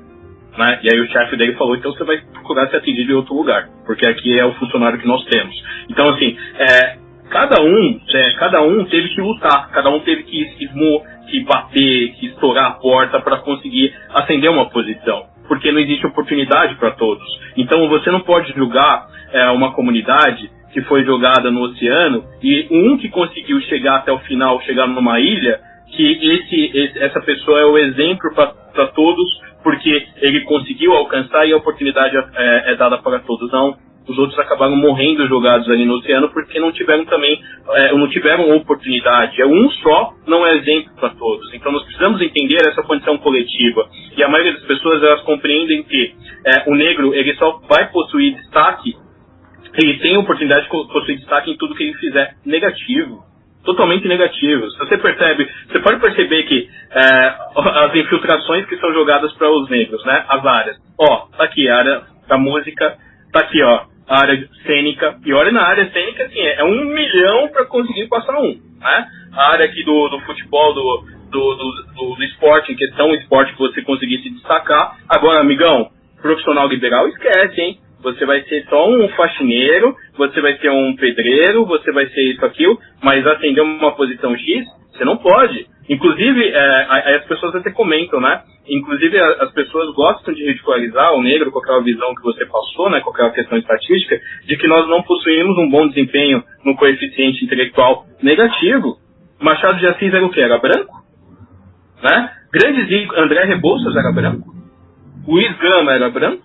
né? E aí o chefe dele falou: então você vai procurar ser atendido em outro lugar, porque aqui é o funcionário que nós temos. Então, assim, cada um teve que lutar, cada um teve que bater, que estourar a porta para conseguir ascender uma posição, porque não existe oportunidade para todos. Então você não pode julgar uma comunidade que foi jogada no oceano e um que conseguiu chegar até o final, chegar numa ilha, que essa pessoa é o exemplo para todos, porque ele conseguiu alcançar e a oportunidade é dada para todos. Não. Os outros acabaram morrendo jogados ali no oceano porque não tiveram oportunidade. Um só não é exemplo para todos. Então nós precisamos entender essa condição coletiva. E a maioria das pessoas, elas compreendem que o negro, ele só vai possuir destaque, ele tem a oportunidade de possuir destaque em tudo que ele fizer negativo. Totalmente negativo. Você pode perceber que as infiltrações que são jogadas para os negros, né? As áreas. Tá aqui a área da música, tá aqui, a área cênica, e olha, na área cênica, assim, é 1 milhão para conseguir passar né? A área aqui do futebol, do esporte, em questão, o esporte que você conseguir se destacar. Agora, amigão, profissional liberal, esquece, hein? Você vai ser só um faxineiro, você vai ser um pedreiro, você vai ser isso, aquilo, mas ascender uma posição X, você não pode. Inclusive, as pessoas até comentam, né? Inclusive, as pessoas gostam de ridicularizar o negro com aquela visão que você passou, né? Com aquela questão estatística, de que nós não possuímos um bom desempenho no coeficiente intelectual negativo. Machado de Assis era o quê? Era branco? Né? André Rebouças era branco. O Luiz Gama era branco?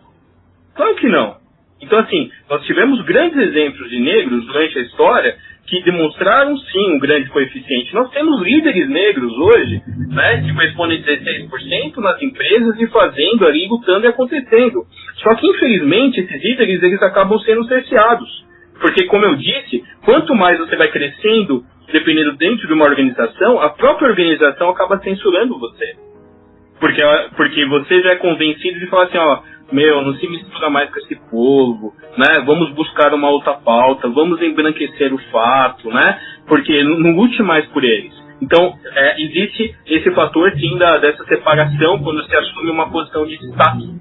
Claro que não. Então, assim, nós tivemos grandes exemplos de negros durante a história que demonstraram, sim, um grande coeficiente. Nós temos líderes negros hoje, né, que correspondem a 16% nas empresas e fazendo ali, lutando e acontecendo. Só que, infelizmente, esses líderes, eles acabam sendo cerceados. Porque, como eu disse, quanto mais você vai crescendo, dependendo dentro de uma organização, a própria organização acaba censurando você. Porque você já é convencido de falar assim, ó, não se mistura mais com esse povo, né? Vamos buscar uma outra pauta, vamos embranquecer o fato, né? Porque não lute mais por eles. Então, existe esse fator, sim, dessa separação quando se assume uma posição de destaque,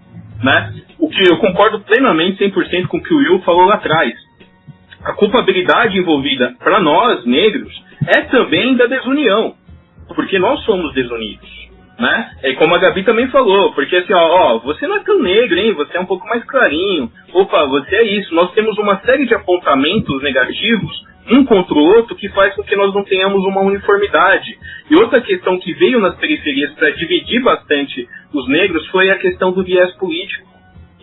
né? O que eu concordo plenamente, 100% com o que o Will falou lá atrás. A culpabilidade envolvida para nós, negros, é também da desunião, porque nós somos desunidos. Né? É como a Gabi também falou, porque assim, você não é tão negro, hein? Você é um pouco mais clarinho. Opa, você é isso. Nós temos uma série de apontamentos negativos, um contra o outro, que faz com que nós não tenhamos uma uniformidade. E outra questão que veio nas periferias para dividir bastante os negros foi a questão do viés político.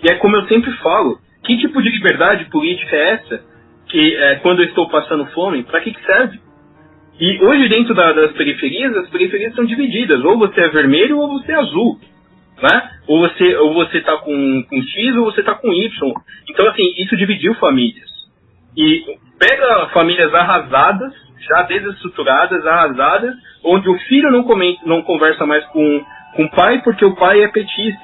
E é como eu sempre falo, que tipo de liberdade política é essa? Que quando eu estou passando fome, para que serve? E hoje, dentro das periferias, as periferias são divididas. Ou você é vermelho ou você é azul. Né? Ou você está com X ou você está com Y. Então, assim, isso dividiu famílias. E pega famílias arrasadas, já desestruturadas, arrasadas, onde o filho não conversa mais com o pai porque o pai é petista,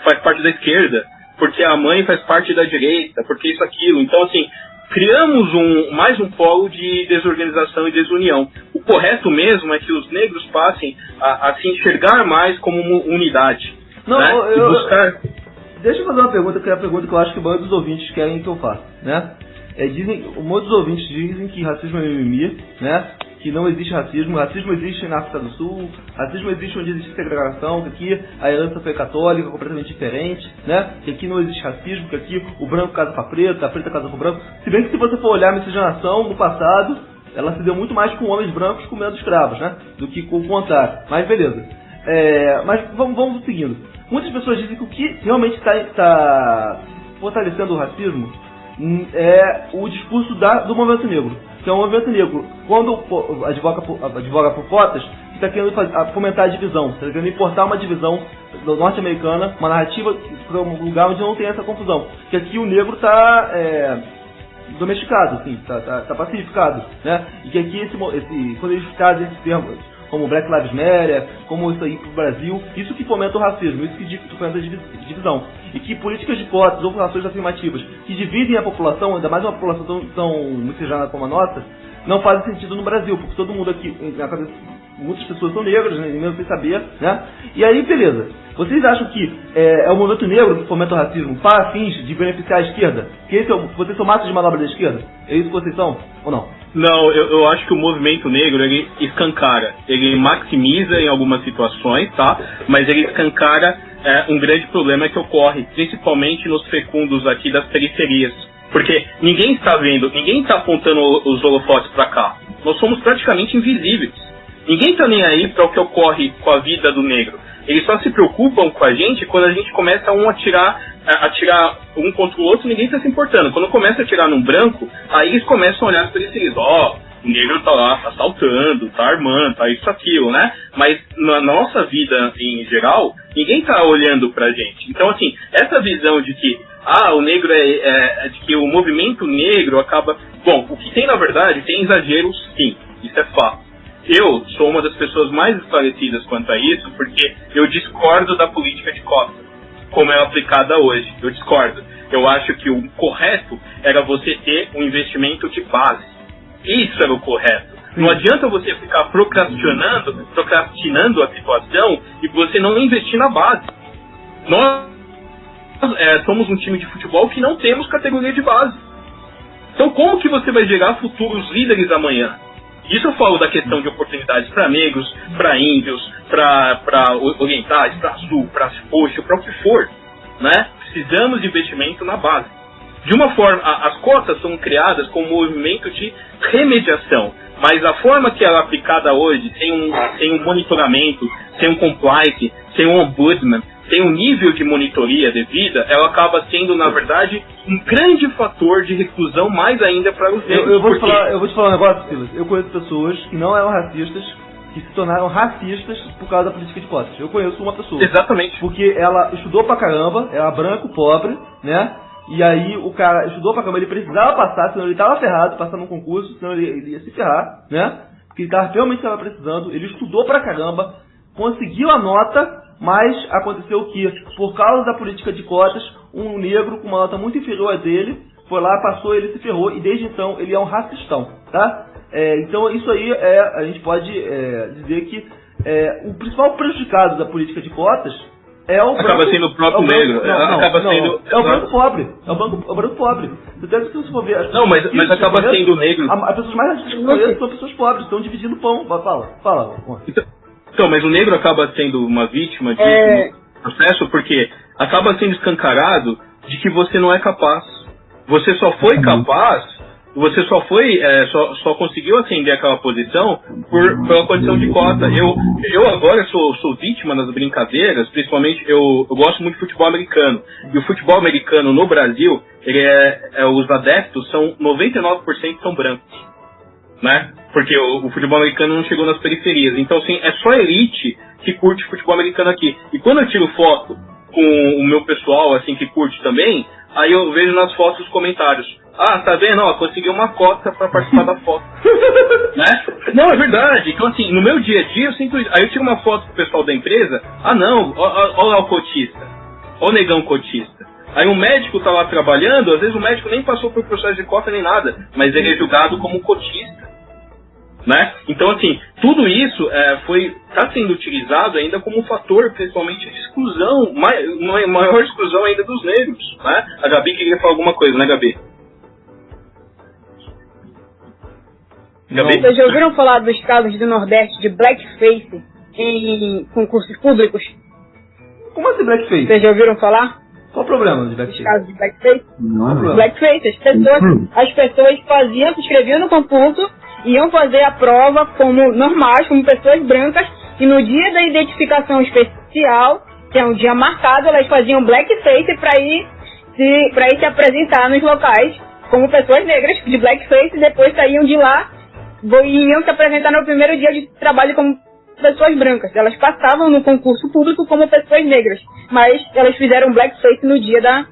faz parte da esquerda, porque a mãe faz parte da direita, porque isso, aquilo. Então, assim, criamos mais um polo de desorganização e desunião. O correto mesmo é que os negros passem a se enxergar mais como uma unidade. Não, né? Deixa eu fazer uma pergunta, que é a pergunta que eu acho que a maioria dos ouvintes querem que eu faça, né? Muitos ouvintes dizem que racismo é mimimi, né? Que não existe racismo. Racismo existe na África do Sul, racismo existe onde existe segregação, que aqui a herança foi católica, completamente diferente, né? Que aqui não existe racismo, que aqui o branco casa com a preta casa com o branco. Se bem que se você for olhar a miscigenação no passado, ela se deu muito mais com homens brancos comendo escravos, né? Do que com o contrário. Mas beleza. Mas vamos seguindo. Muitas pessoas dizem que o que realmente está fortalecendo o racismo é o discurso do movimento negro. Que é um movimento negro, quando advoga por cotas, está querendo fomentar a divisão, está querendo importar uma divisão norte-americana, uma narrativa para um lugar onde não tem essa confusão. Que aqui o negro está domesticado, assim, está pacificado, né? E que aqui quando eles trazem esses termos, como Black Lives Matter, como isso aí pro Brasil, isso que fomenta o racismo, isso que fomenta a divisão. E que políticas de cotas ou ações afirmativas que dividem a população, ainda mais uma população tão miscigenada como a nossa, não fazem sentido no Brasil, porque todo mundo aqui, na cabeça, muitas pessoas são negras, né, mesmo sem saber, né? E aí, beleza. Vocês acham que é o movimento negro que fomenta o racismo para fins de beneficiar a esquerda? Que vocês são massa de manobra da esquerda? É isso que vocês são? Ou não? Não, eu acho que o movimento negro, ele escancara, ele maximiza em algumas situações, tá? Mas ele escancara um grande problema que ocorre, principalmente nos fecundos aqui das periferias. Porque ninguém está vendo, ninguém está apontando os holofotes para cá. Nós somos praticamente invisíveis. Ninguém está nem aí para o que ocorre com a vida do negro. Eles só se preocupam com a gente quando a gente começa a atirar um contra o outro, ninguém está se importando. Quando começa a atirar num branco, aí eles começam a olhar para eles, o negro tá lá assaltando, tá armando, tá isso, aquilo, né? Mas na nossa vida em geral, ninguém tá olhando pra gente. Então, assim, essa visão de que o negro de que o movimento negro acaba... Bom, o que tem na verdade, tem exageros, sim, isso é fato. Eu sou uma das pessoas mais esclarecidas quanto a isso, porque eu discordo da política de cota, como é aplicada hoje. Eu discordo. Eu acho que o correto era você ter um investimento de base. Isso era o correto. Não adianta você ficar procrastinando a situação e você não investir na base. Nós somos um time de futebol que não temos categoria de base. Então como que você vai gerar futuros líderes amanhã? Isso eu falo da questão de oportunidades para negros, para índios, para orientais, para sul, para roxo, para o que for, né? Precisamos de investimento na base. De uma forma, as cotas são criadas como um movimento de remediação, mas a forma que ela é aplicada hoje, sem um monitoramento, sem um compliance, sem um ombudsman, tem um nível de monitoria devida, ela acaba sendo, na verdade, um grande fator de reclusão mais ainda para os negros. Eu vou te falar um negócio, Silas. Eu conheço pessoas que não eram racistas, que se tornaram racistas por causa da política de cotas. Eu conheço uma pessoa. Exatamente. Porque ela estudou pra caramba, era branco, pobre, né? E aí o cara estudou pra caramba, ele precisava passar, senão ele tava ferrado, passar num concurso, senão ele ia se ferrar, né? Porque ele realmente estava precisando, ele estudou pra caramba, conseguiu a nota, mas aconteceu o quê? Por causa da política de cotas, um negro com uma nota muito inferior a dele, foi lá, passou, ele se ferrou, e desde então ele é um racistão, tá? Então isso aí, a gente pode dizer que o principal prejudicado da política de cotas é o branco. Acaba sendo o próprio negro. É o branco pobre. É o branco pobre. Até se você for ver... Não, mas acaba sendo o negro. As pessoas mais racistas que eu conheço são pessoas pobres, estão dividindo pão. Fala. Então, mas o negro acaba sendo uma vítima de processo porque acaba sendo escancarado de que você não é capaz. Você só foi capaz, você só conseguiu ascender aquela posição pela condição de cota. Eu agora sou vítima das brincadeiras, principalmente eu gosto muito de futebol americano. E o futebol americano no Brasil, os adeptos são 99% são brancos, né? Porque o futebol americano não chegou nas periferias. Então, assim, é só elite que curte futebol americano aqui. E quando eu tiro foto com o meu pessoal, assim, que curte também, aí eu vejo nas fotos os comentários. Ah, tá vendo? Ó, consegui uma cota pra participar da foto. Né? Não, é verdade. Então, assim, no meu dia a dia, eu sinto isso. Aí eu tiro uma foto com o pessoal da empresa. Ah, não, ó lá o cotista. Ó o negão cotista. Aí um médico tá lá trabalhando, às vezes o médico nem passou por processo de cota nem nada, mas ele é julgado como cotista. Né? Então, assim, tudo isso está sendo utilizado ainda como um fator, principalmente de exclusão, maior exclusão ainda dos negros. Né? A Gabi queria falar alguma coisa, né, Gabi? Vocês já ouviram falar dos casos do Nordeste de blackface em concursos públicos? Como assim blackface? Vocês já ouviram falar? Qual o problema de blackface? Os casos de blackface? Não. Blackface, as pessoas se inscreviam no concurso, iam fazer a prova como normais, como pessoas brancas, e no dia da identificação especial, que é um dia marcado, elas faziam blackface para ir se apresentar nos locais como pessoas negras de blackface, e depois saíam de lá e iam se apresentar no primeiro dia de trabalho como pessoas brancas. Elas passavam no concurso público como pessoas negras, mas elas fizeram blackface no dia da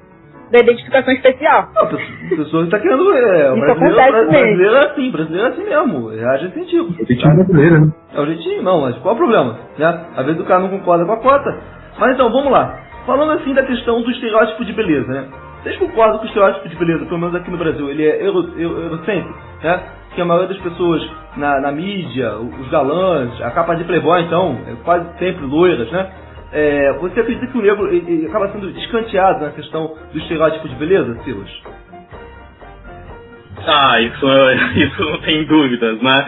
identificação especial. A pessoa está querendo... brasileiro é assim mesmo. Reage esse tipo. É o jeitinho brasileiro, né? É o jeitinho, não, mas qual é o problema? Né? Às vezes o cara não concorda com a cota. Mas então, vamos lá. Falando assim da questão do estereótipo de beleza, né? Vocês concordam que o estereótipo de beleza, pelo menos aqui no Brasil, ele é eurocêntrico, né? Que a maioria das pessoas na mídia, os galãs, a capa de Playboy, então, é quase sempre loiras, né? Você acredita que o negro ele acaba sendo escanteado na questão do estereótipo de beleza, Silas? Ah, isso não tem dúvidas, né?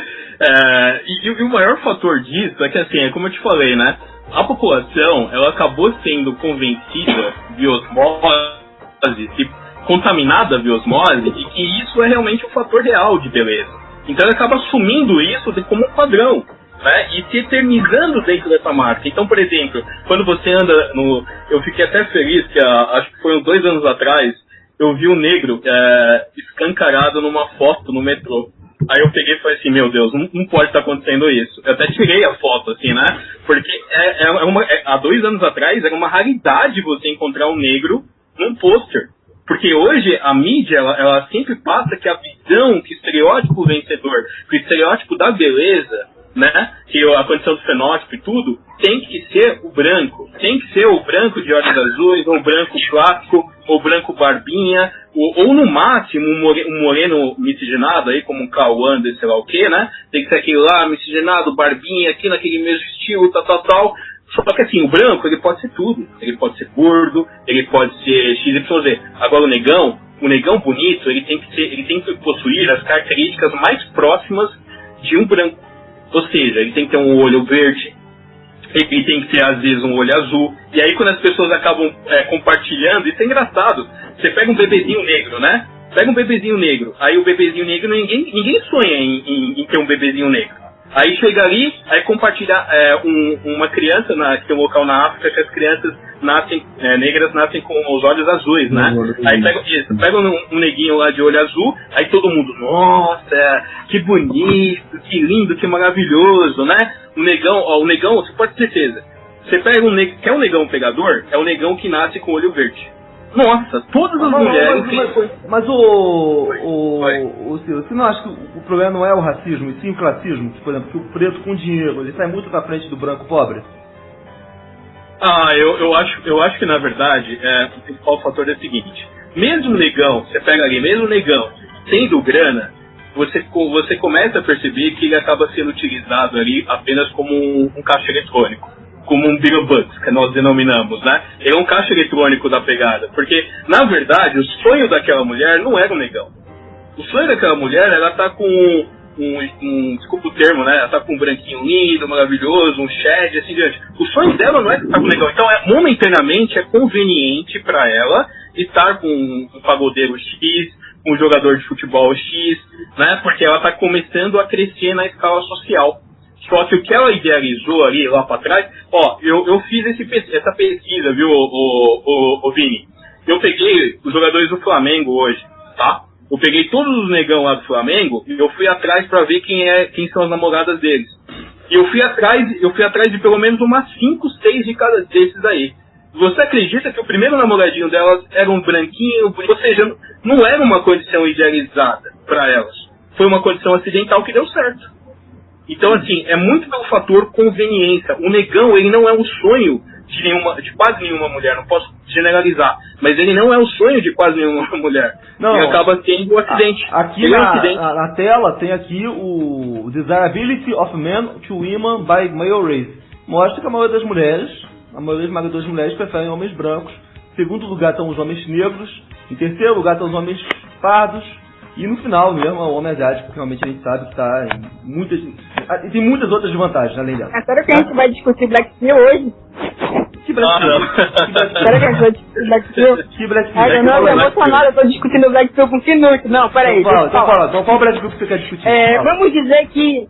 E o maior fator disso é que, assim, como eu te falei, né? A população, ela acabou sendo convencida via osmose, contaminada via osmose, e que isso é realmente um fator real de beleza. Então ela acaba assumindo isso como um padrão. Né, e se eternizando dentro dessa marca. Então, por exemplo, quando você anda no... Eu fiquei até feliz que, acho que foi uns 2 anos atrás, eu vi um negro escancarado numa foto no metrô. Aí eu peguei e falei assim, meu Deus, não pode estar acontecendo isso. Eu até tirei a foto, assim, né? Porque há 2 anos atrás era uma raridade você encontrar um negro num pôster. Porque hoje a mídia, ela sempre passa que a visão, que o estereótipo vencedor, que o estereótipo da beleza, né, que a condição do fenótipo e tudo, tem que ser o branco. Tem que ser o branco de olhos azuis, ou o branco clássico, ou o branco barbinha, ou no máximo um moreno miscigenado aí, como um Cauã, sei lá o que, né? Tem que ser aquele lá, miscigenado, barbinha, aqui naquele mesmo estilo, tal. Só que assim, o branco, ele pode ser tudo. Ele pode ser gordo, ele pode ser XYZ. Agora o negão bonito, ele tem que possuir as características mais próximas de um branco. Ou seja, ele tem que ter um olho verde, ele tem que ter, às vezes, um olho azul. E aí, quando as pessoas acabam compartilhando, isso é engraçado. Você pega um bebezinho negro, né? Pega um bebezinho negro. Aí o bebezinho negro, ninguém sonha em ter um bebezinho negro. Aí chega ali, aí compartilha uma criança que tem um local na África que as crianças negras nascem com os olhos azuis, né? Aí pega um neguinho lá de olho azul, aí todo mundo, nossa, que bonito, que lindo, que maravilhoso, né? O negão, você pode ter certeza. Você pega quer um negão pegador? É o negão que nasce com olho verde. Nossa, todas as mulheres... Mas você não acha que o problema não é o racismo, e sim o classismo? Por exemplo, que o preto com dinheiro, ele sai muito pra frente do branco pobre? Eu acho que na verdade o principal fator é o seguinte: mesmo negão, você pega ali, mesmo negão, tendo grana, você começa a perceber que ele acaba sendo utilizado ali apenas como um caixa eletrônico, como um Bill Bucks, que nós denominamos, né? Ele é um caixa eletrônico da pegada, porque na verdade o sonho daquela mulher não era o negão. O sonho daquela mulher, ela tá com desculpa o termo, né? Ela tá com um branquinho lindo, maravilhoso, um shed, assim diante. O sonho dela não é estar com o negão. Então, momentaneamente, é conveniente para ela estar com um pagodeiro X, um jogador de futebol X, né? Porque ela tá começando a crescer na escala social. Só que o que ela idealizou ali, lá para trás... eu fiz essa pesquisa, viu, o Vini? Eu peguei os jogadores do Flamengo hoje, tá? Eu peguei todos os negão lá do Flamengo e eu fui atrás pra ver quem são as namoradas deles. E eu fui atrás de pelo menos umas 5, 6 de cada desses aí. Você acredita que o primeiro namoradinho delas era um branquinho, ou seja, não era uma condição idealizada pra elas. Foi uma condição acidental que deu certo. Então, assim, é muito pelo fator conveniência. O negão, ele não é o sonho de quase nenhuma mulher, não posso generalizar, mas ele não é o sonho de quase nenhuma mulher. Não, ele acaba tendo um acidente. Aqui na tela tem aqui o Desirability of Men to Women by Male Race. Mostra que a maioria das mulheres preferem homens brancos. Em segundo lugar estão os homens negros. Em terceiro lugar estão os homens pardos. E no final mesmo, o homem asiático, que realmente a gente sabe que está em muitas... E tem muitas outras vantagens, além dela. É sério que a gente vai discutir Black Pill hoje? Que Black Pill? Será que a gente vai discutir Black Pill? Que Black Pill? Ai, eu não tô emocionado, eu tô discutindo Black Pill com Finuto. Não, peraí. Então qual Black Pill que você quer discutir? Vamos dizer que...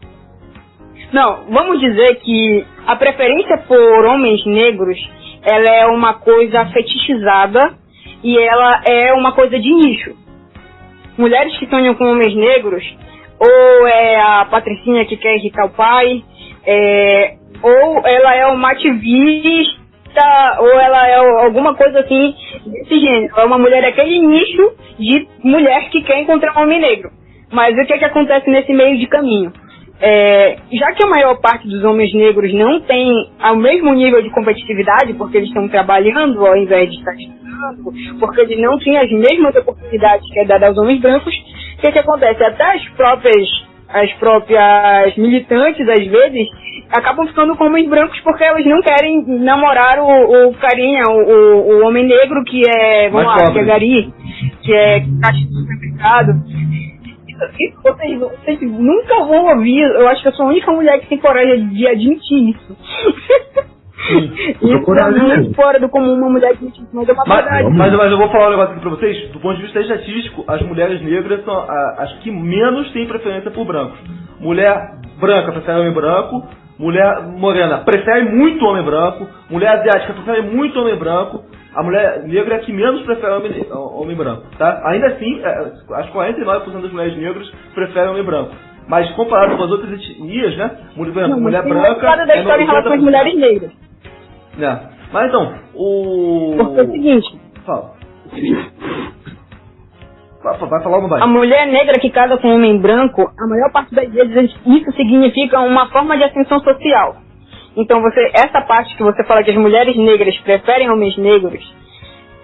Não, vamos dizer que a preferência por homens negros, ela é uma coisa fetichizada e ela é uma coisa de nicho. Mulheres que sonham com homens negros, ou é a patricinha que quer irritar o pai, ou ela é uma ativista, ou ela é alguma coisa assim desse gênero. É uma mulher daquele nicho de mulher que quer encontrar um homem negro. Mas o que é que acontece nesse meio de caminho? Já que a maior parte dos homens negros não tem o mesmo nível de competitividade, porque eles estão trabalhando ao invés de estar estudando, porque eles não têm as mesmas oportunidades que é dada aos homens brancos, o que acontece? Até as próprias militantes, às vezes, acabam ficando com homens brancos porque elas não querem namorar o carinha, o homem negro que é, vamos lá, que é gari, que é caixa do supermercado. Vocês nunca vão ouvir, eu acho que eu sou a única mulher que tem coragem de admitir isso. Isso é muito fora do comum uma mulher admitir isso, mas é uma verdade. Mas eu vou falar um negócio aqui pra vocês. Do ponto de vista estatístico, as mulheres negras são as que menos têm preferência por brancos. Mulher branca prefere homem branco, mulher morena prefere muito homem branco, mulher asiática prefere muito homem branco. A mulher negra é a que menos prefere homem branco, tá? Ainda assim, as 49% das mulheres negras preferem homem branco. Mas comparado com as outras etnias, né? Mulher branca... Não, da história em relação às mulheres negras. Mas então, Porque é o seguinte... Fala. Vai falar ou não vai? A mulher negra que casa com um homem branco, a maior parte das vezes isso significa uma forma de ascensão social. Então, essa parte que você fala que as mulheres negras preferem homens negros,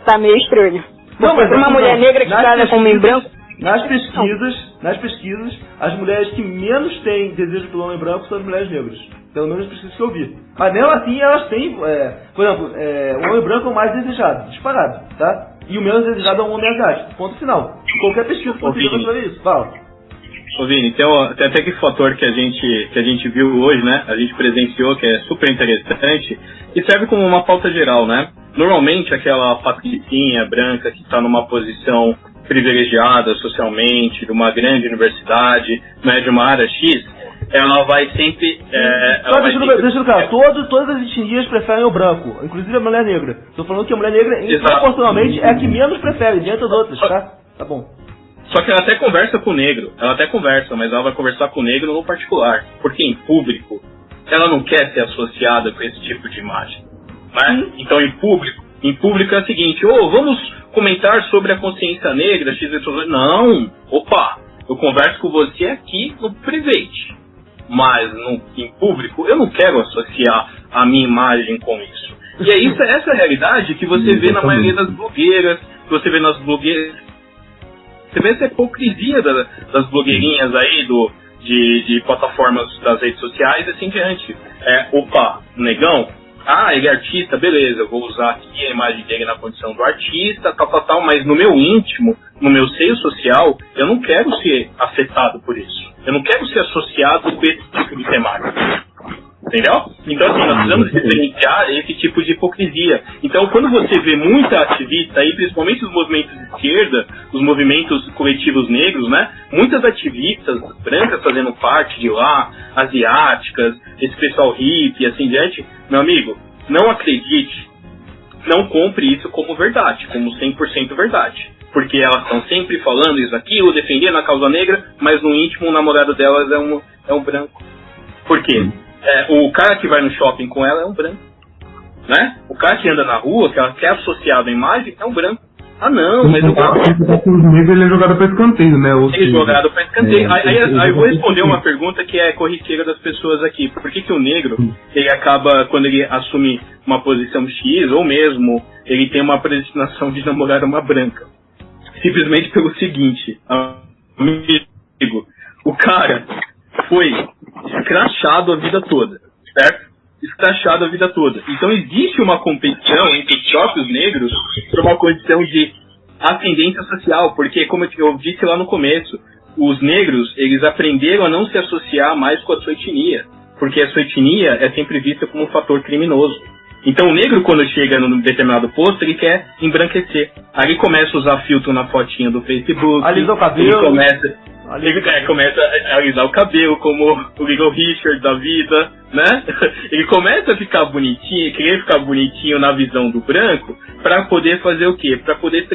tá meio estranho. Não, mas uma mulher negra que casa com um homem branco... Nas pesquisas, as mulheres que menos têm desejo pelo homem branco são as mulheres negras. Pelo menos as pesquisas que eu vi. Mas mesmo assim, elas têm... por exemplo, o homem branco é o mais desejado, disparado, tá? E o menos desejado é o homem asiático. Ponto final. Qualquer pesquisa que você vai fazer isso. Fala. Ô Vini, tem até aquele fator que a gente viu hoje, né? A gente presenciou, que é super interessante e serve como uma pauta geral, né? Normalmente aquela patricinha branca que está numa posição privilegiada socialmente, de uma grande universidade, né, de uma área X, ela vai sempre... deixa eu claro, todas as etnias preferem o branco, inclusive a mulher negra. Estou falando que a mulher negra, proporcionalmente, é a que menos prefere, dentre as outras, tá? Tá bom. Só que ela até conversa com o negro, mas ela vai conversar com o negro no particular, porque em público, ela não quer ser associada com esse tipo de imagem, né? Então em público é o seguinte, vamos comentar sobre a consciência negra, não, eu converso com você aqui no private, mas em público eu não quero associar a minha imagem com isso. E é isso, essa é a realidade que você vê na maioria das blogueiras, você vê essa hipocrisia das blogueirinhas aí, de plataformas das redes sociais e assim diante. Negão, ele é artista, beleza, eu vou usar aqui a imagem dele na condição do artista, tal, mas no meu íntimo, no meu seio social, eu não quero ser afetado por isso. Eu não quero ser associado com esse tipo de temática. Entendeu? Então, assim, nós precisamos diferenciar esse tipo de hipocrisia. Então, quando você vê muita ativista aí, principalmente os movimentos de esquerda, os movimentos coletivos negros, né? Muitas ativistas brancas fazendo parte de lá, asiáticas, esse pessoal hippie, assim diante. Meu amigo, não acredite, não compre isso como verdade, como 100% verdade. Porque elas estão sempre falando isso aqui, ou defendendo a causa negra, mas no íntimo o namorado delas é um branco. Por quê? O cara que vai no shopping com ela é um branco, né? O cara que anda na rua, que ela quer associado à imagem, é um branco. Não, mas o negro ele é jogado para escanteio, né? Ele é jogado para escanteio. Aí eu vou responder uma pergunta que é corriqueira das pessoas aqui. Por que o negro, ele acaba, quando ele assume uma posição X, ou mesmo ele tem uma predestinação de namorar uma branca? Simplesmente pelo seguinte, amigo, o cara foi escrachado a vida toda, certo? Escrachado a vida toda. Então existe uma competição entre os próprios negros por uma condição de ascendência social, porque, como eu disse lá no começo, os negros, eles aprenderam a não se associar mais com a sua etnia, porque a sua etnia é sempre vista como um fator criminoso. Então o negro, quando chega num determinado posto, ele quer embranquecer. Aí ele começa a usar filtro na fotinha do Facebook. Alisar o cabelo. Ele começa a alisar o cabelo, como o Little Richard da vida, né? Ele começa a ficar bonitinho, querer ficar bonitinho na visão do branco, para poder fazer o quê? Para poder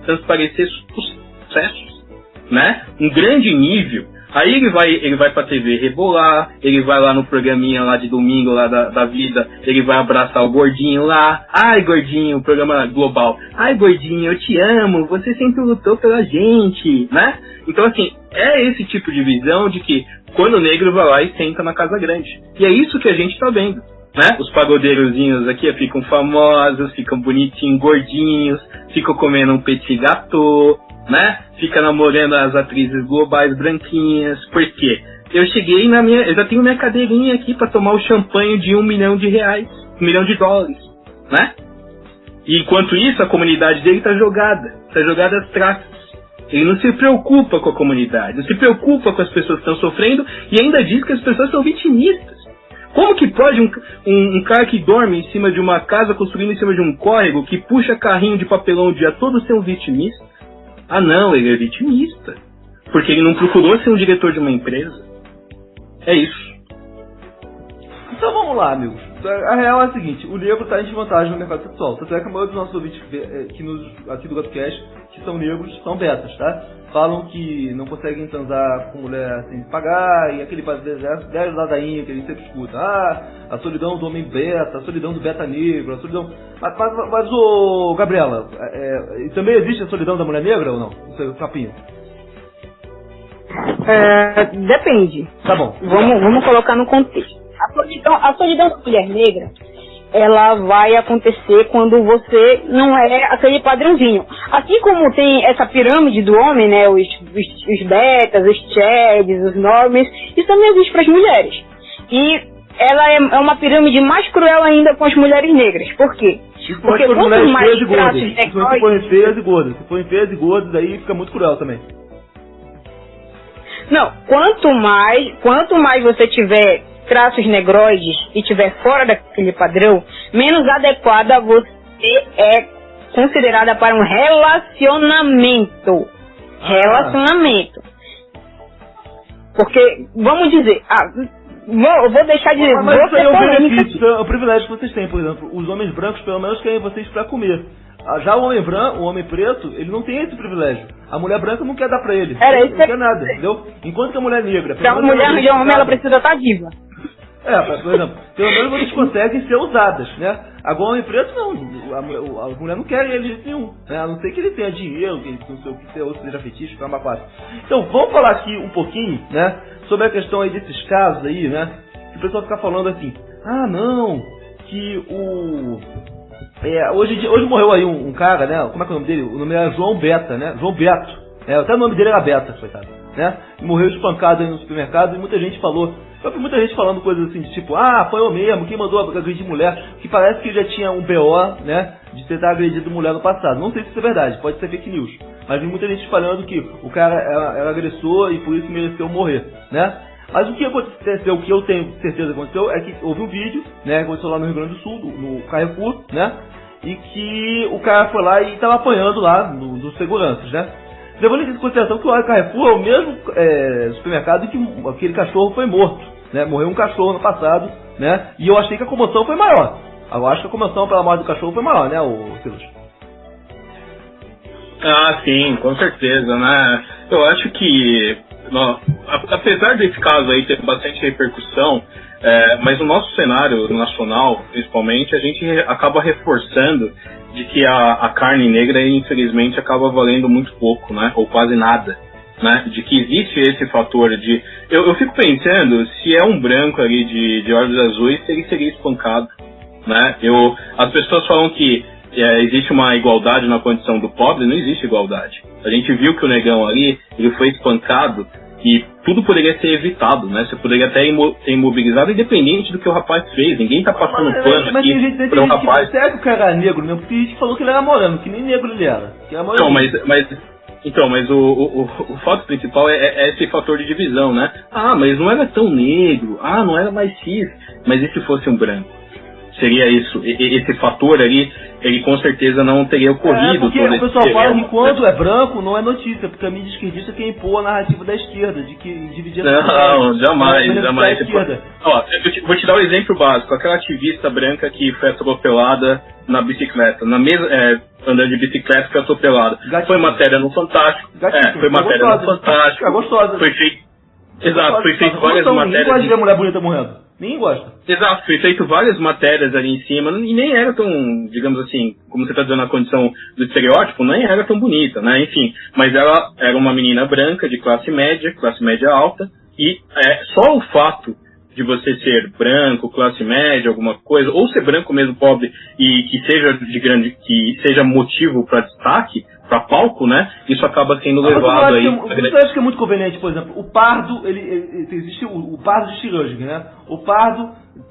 transparecer sucessos, né? Um grande nível. Aí ele vai pra TV rebolar, ele vai lá no programinha lá de domingo lá da vida, ele vai abraçar o gordinho lá. Ai, gordinho, programa global. Ai, gordinho, eu te amo, você sempre lutou pela gente, né? Então, assim, é esse tipo de visão de que quando o negro vai lá e senta na casa grande. E é isso que a gente tá vendo, né? Os pagodeirozinhos aqui ficam famosos, ficam bonitinhos, gordinhos, ficam comendo um petit gâteau, né? Fica namorando as atrizes globais branquinhas. Por quê? Eu já tenho minha cadeirinha aqui para tomar o champanhe de R$1 milhão, $1 milhão, né? E enquanto isso, a comunidade dele tá jogada às traças. Ele não se preocupa com a comunidade, não se preocupa com as pessoas que estão sofrendo e ainda diz que as pessoas são vitimistas. Como que pode um cara que dorme em cima de uma casa, construindo em cima de um córrego, que puxa carrinho de papelão o dia todo, ser um vitimista? Não, ele é vitimista. Porque ele não procurou ser um diretor de uma empresa. É isso. Então vamos lá, amigos. A real é a seguinte, o negro está em desvantagem no mercado sexual. Tanto é que a maioria dos nossos ouvintes aqui do GatoCast, que são negros, são betas, tá? Falam que não conseguem transar com mulher sem pagar, e aquele 10 ladainhas que a gente sempre escuta. A solidão do homem beta, a solidão do beta negro, a solidão... Mas ô, Gabriela, também existe a solidão da mulher negra ou não? O seu papinho? Depende. Tá bom. Vamos colocar no contexto. A solidão da mulher negra, ela vai acontecer quando você não é aquele padrãozinho. Assim como tem essa pirâmide do homem, né, os betas, os chads, os normes, isso também existe para as mulheres. E ela é uma pirâmide mais cruel ainda com as mulheres negras. Por quê? Porque quanto mais traços Se forem feias e gordas. Se forem feias e gordas, aí fica muito cruel também. Não, quanto mais você tiver traços negroides e estiver fora daquele padrão, menos adequada você é considerada para um relacionamento. Porque, vamos dizer, vou deixar de... Mas isso aí é um benefício, é um privilégio que vocês têm, por exemplo. Os homens brancos, pelo menos, querem vocês pra comer. Já o homem preto, ele não tem esse privilégio. A mulher branca não quer dar pra ele. Não quer nada, entendeu? Enquanto que a mulher negra... Pra uma mulher arranjar um homem, ela precisa estar viva. Por exemplo, pelo menos vocês conseguem ser usadas, né? Agora o homem preto não, a mulher não quer ele de jeito nenhum, né? A não ser que ele tenha dinheiro, que ele não sei o que, ou seja fetiche, caramba, quase. Então, vamos falar aqui um pouquinho, né? Sobre a questão aí desses casos aí, né? Que o pessoal fica falando assim, não, que hoje morreu aí um cara, né? Como é que é o nome dele? O nome era João Beta, né? João Beto. Até o nome dele era Beta, coitado, né? Morreu espancado aí no supermercado e muita gente falou. Eu vi muita gente falando coisas assim, tipo, foi eu mesmo, quem mandou agredir mulher, que parece que ele já tinha um BO, né, de tentar agredir mulher no passado. Não sei se isso é verdade, pode ser fake news, mas vi muita gente falando que o cara era agressor e por isso mereceu morrer, né. Mas o que aconteceu, o que eu tenho certeza que aconteceu, é que houve um vídeo, né, que aconteceu lá no Rio Grande do Sul, no Carrefour, né, e que o cara foi lá e estava apanhando lá dos seguranças, né. Levando em consideração que o Carrefour é o mesmo supermercado em que aquele cachorro foi morto, né? Morreu um cachorro no passado, né? E eu achei que a comoção foi maior. Eu acho que a comoção pela morte do cachorro foi maior, né, Silas? Sim, com certeza, né? Eu acho que, apesar desse caso aí ter bastante repercussão, mas no nosso cenário nacional, principalmente, a gente acaba reforçando de que a carne negra, infelizmente, acaba valendo muito pouco, né? Ou quase nada, né? De que existe esse fator de... Eu fico pensando, se é um branco ali de olhos azuis, ele seria espancado, né? As pessoas falam que existe uma igualdade na condição do pobre, não existe igualdade. A gente viu que o negão ali, ele foi espancado e tudo poderia ser evitado, né? Você poderia até ser imobilizado independente do que o rapaz fez. Ninguém tá passando pano aqui para o rapaz. Que será que o cara era negro mesmo? Porque tem gente que falou que ele era moreno, que nem negro ele era. Que era moreno. Mas o fato principal é esse fator de divisão, né? Mas não era tão negro. Não era mais cis. Mas e se fosse um branco? Seria isso. Esse fator ali, ele com certeza não teria ocorrido. Porque o pessoal fala que quando é branco não é notícia, porque a mídia esquerdista quer impor a narrativa da esquerda, de que dividir a Não, jamais. Vou te dar um exemplo básico. Aquela ativista branca que foi atropelada na bicicleta, andando de bicicleta, foi atropelada. Gatinho. Foi matéria no Fantástico. Foi matéria no Fantástico. É gostosa. Foi feito várias matérias. Ninguém gosta de ver mulher bonita morrendo. Ninguém gosta. Exato, foi feito várias matérias ali em cima, e nem era tão, digamos assim, como você está dizendo, a condição do estereótipo, nem era tão bonita, né, enfim. Mas ela era uma menina branca, de classe média alta, e só o fato de você ser branco, classe média, alguma coisa, ou ser branco mesmo, pobre, e que seja motivo para destaque, para palco, né? Isso acaba sendo levado aí. Você acha que é muito conveniente, por exemplo, o pardo, existe o pardo de Schirrösgen, né? O pardo,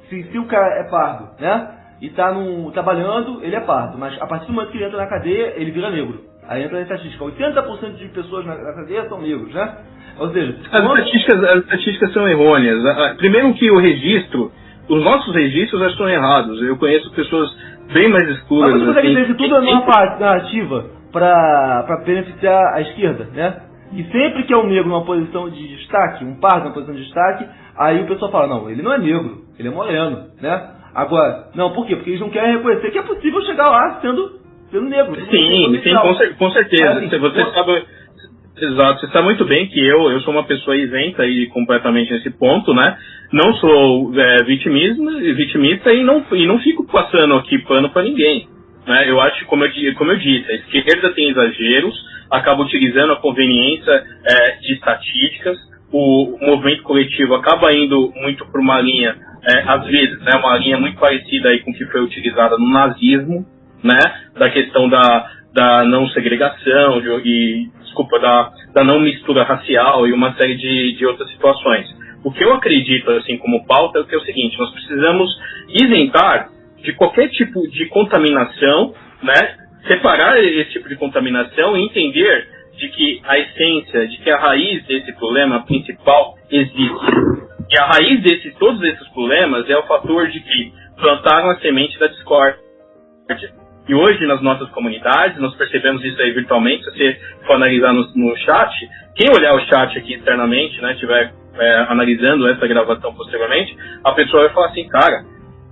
se o cara é pardo, né? E tá trabalhando, ele é pardo, mas a partir do momento que ele entra na cadeia, ele vira negro. Aí entra na estatística. 80% de pessoas na cadeia são negros, né? Ou seja, as estatísticas são errôneas. Primeiro que os nossos registros estão errados. Eu conheço pessoas bem mais escuras. Mas você consegue dizer que tudo é uma narrativa para beneficiar a esquerda, né? E sempre que é um negro numa posição de destaque, um pardo numa posição de destaque, aí o pessoal fala, não, ele não é negro, ele é moreno, né? Agora, não, por quê? Porque eles não querem reconhecer que é possível chegar lá sendo negro. Sim, com certeza. Assim, você sabe... Exato, você sabe muito bem que eu sou uma pessoa isenta aí completamente nesse ponto, né? Não sou vitimista e não fico passando aqui pano para ninguém, né? Eu acho, como eu disse, a esquerda tem exageros, acaba utilizando a conveniência de estatísticas, o movimento coletivo acaba indo muito por uma linha, às vezes, né, uma linha muito parecida aí com o que foi utilizada no nazismo, né? Da questão da não segregação, da não mistura racial e uma série de outras situações. O que eu acredito, assim, como pauta, é o seguinte: nós precisamos isentar de qualquer tipo de contaminação, né? Separar esse tipo de contaminação e entender de que a essência, de que a raiz desse problema principal existe. E a raiz de todos esses problemas é o fator de que plantaram a semente da discórdia. E hoje, nas nossas comunidades, nós percebemos isso aí virtualmente. Se você for analisar no chat, quem olhar o chat aqui externamente, né, estiver analisando essa gravação posteriormente, a pessoa vai falar assim, cara,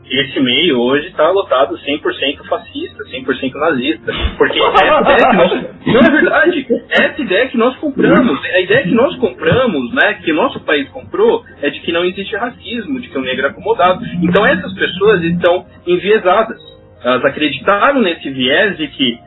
esse meio hoje está lotado 100% fascista, 100% nazista. Porque essa ideia que nós... Não é verdade. Essa ideia que nós compramos, a ideia que nós compramos, né, que o nosso país comprou, é de que não existe racismo, de que o negro é acomodado. Então essas pessoas estão enviesadas. Elas acreditaram nesse viés de que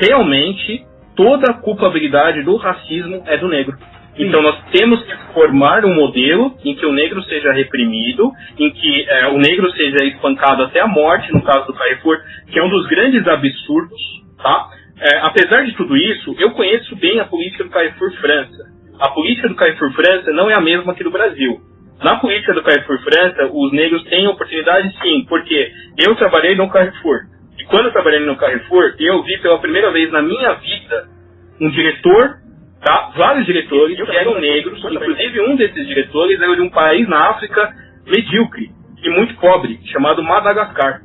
realmente toda a culpabilidade do racismo é do negro. Então nós temos que formar um modelo em que o negro seja reprimido, em que o negro seja espancado até a morte, no caso do Carrefour, que é um dos grandes absurdos, tá? Apesar de tudo isso, eu conheço bem a política do Carrefour França. A política do Carrefour França não é a mesma que do Brasil. Na política do Carrefour França, os negros têm oportunidade sim, porque eu trabalhei no Carrefour. E quando eu trabalhei no Carrefour, eu vi pela primeira vez na minha vida um diretor, tá? Vários diretores que eram negros, inclusive um desses diretores era de um país na África medíocre e muito pobre, chamado Madagascar.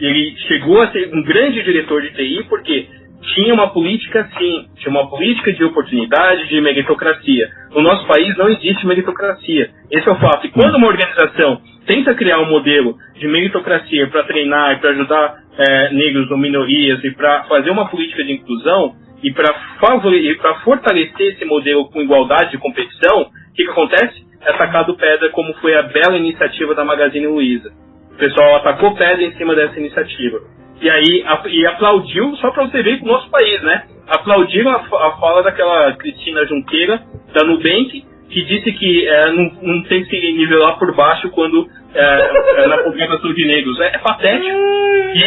Ele chegou a ser um grande diretor de TI porque tinha uma política, sim, tinha uma política de oportunidade, de meritocracia. No nosso país não existe meritocracia. Esse é o fato. E quando uma organização tenta criar um modelo de meritocracia para treinar, para ajudar negros ou minorias e para fazer uma política de inclusão, e para fortalecer esse modelo com igualdade de competição, o que acontece? É atacado pedra, como foi a bela iniciativa da Magazine Luiza. O pessoal atacou pedra em cima dessa iniciativa. E aí aplaudiu, só para você ver com o nosso país, né? Aplaudiram a fala daquela Cristina Junqueira, da Nubank, que disse que não tem que se nivelar por baixo quando na publicação de negros. É patético. E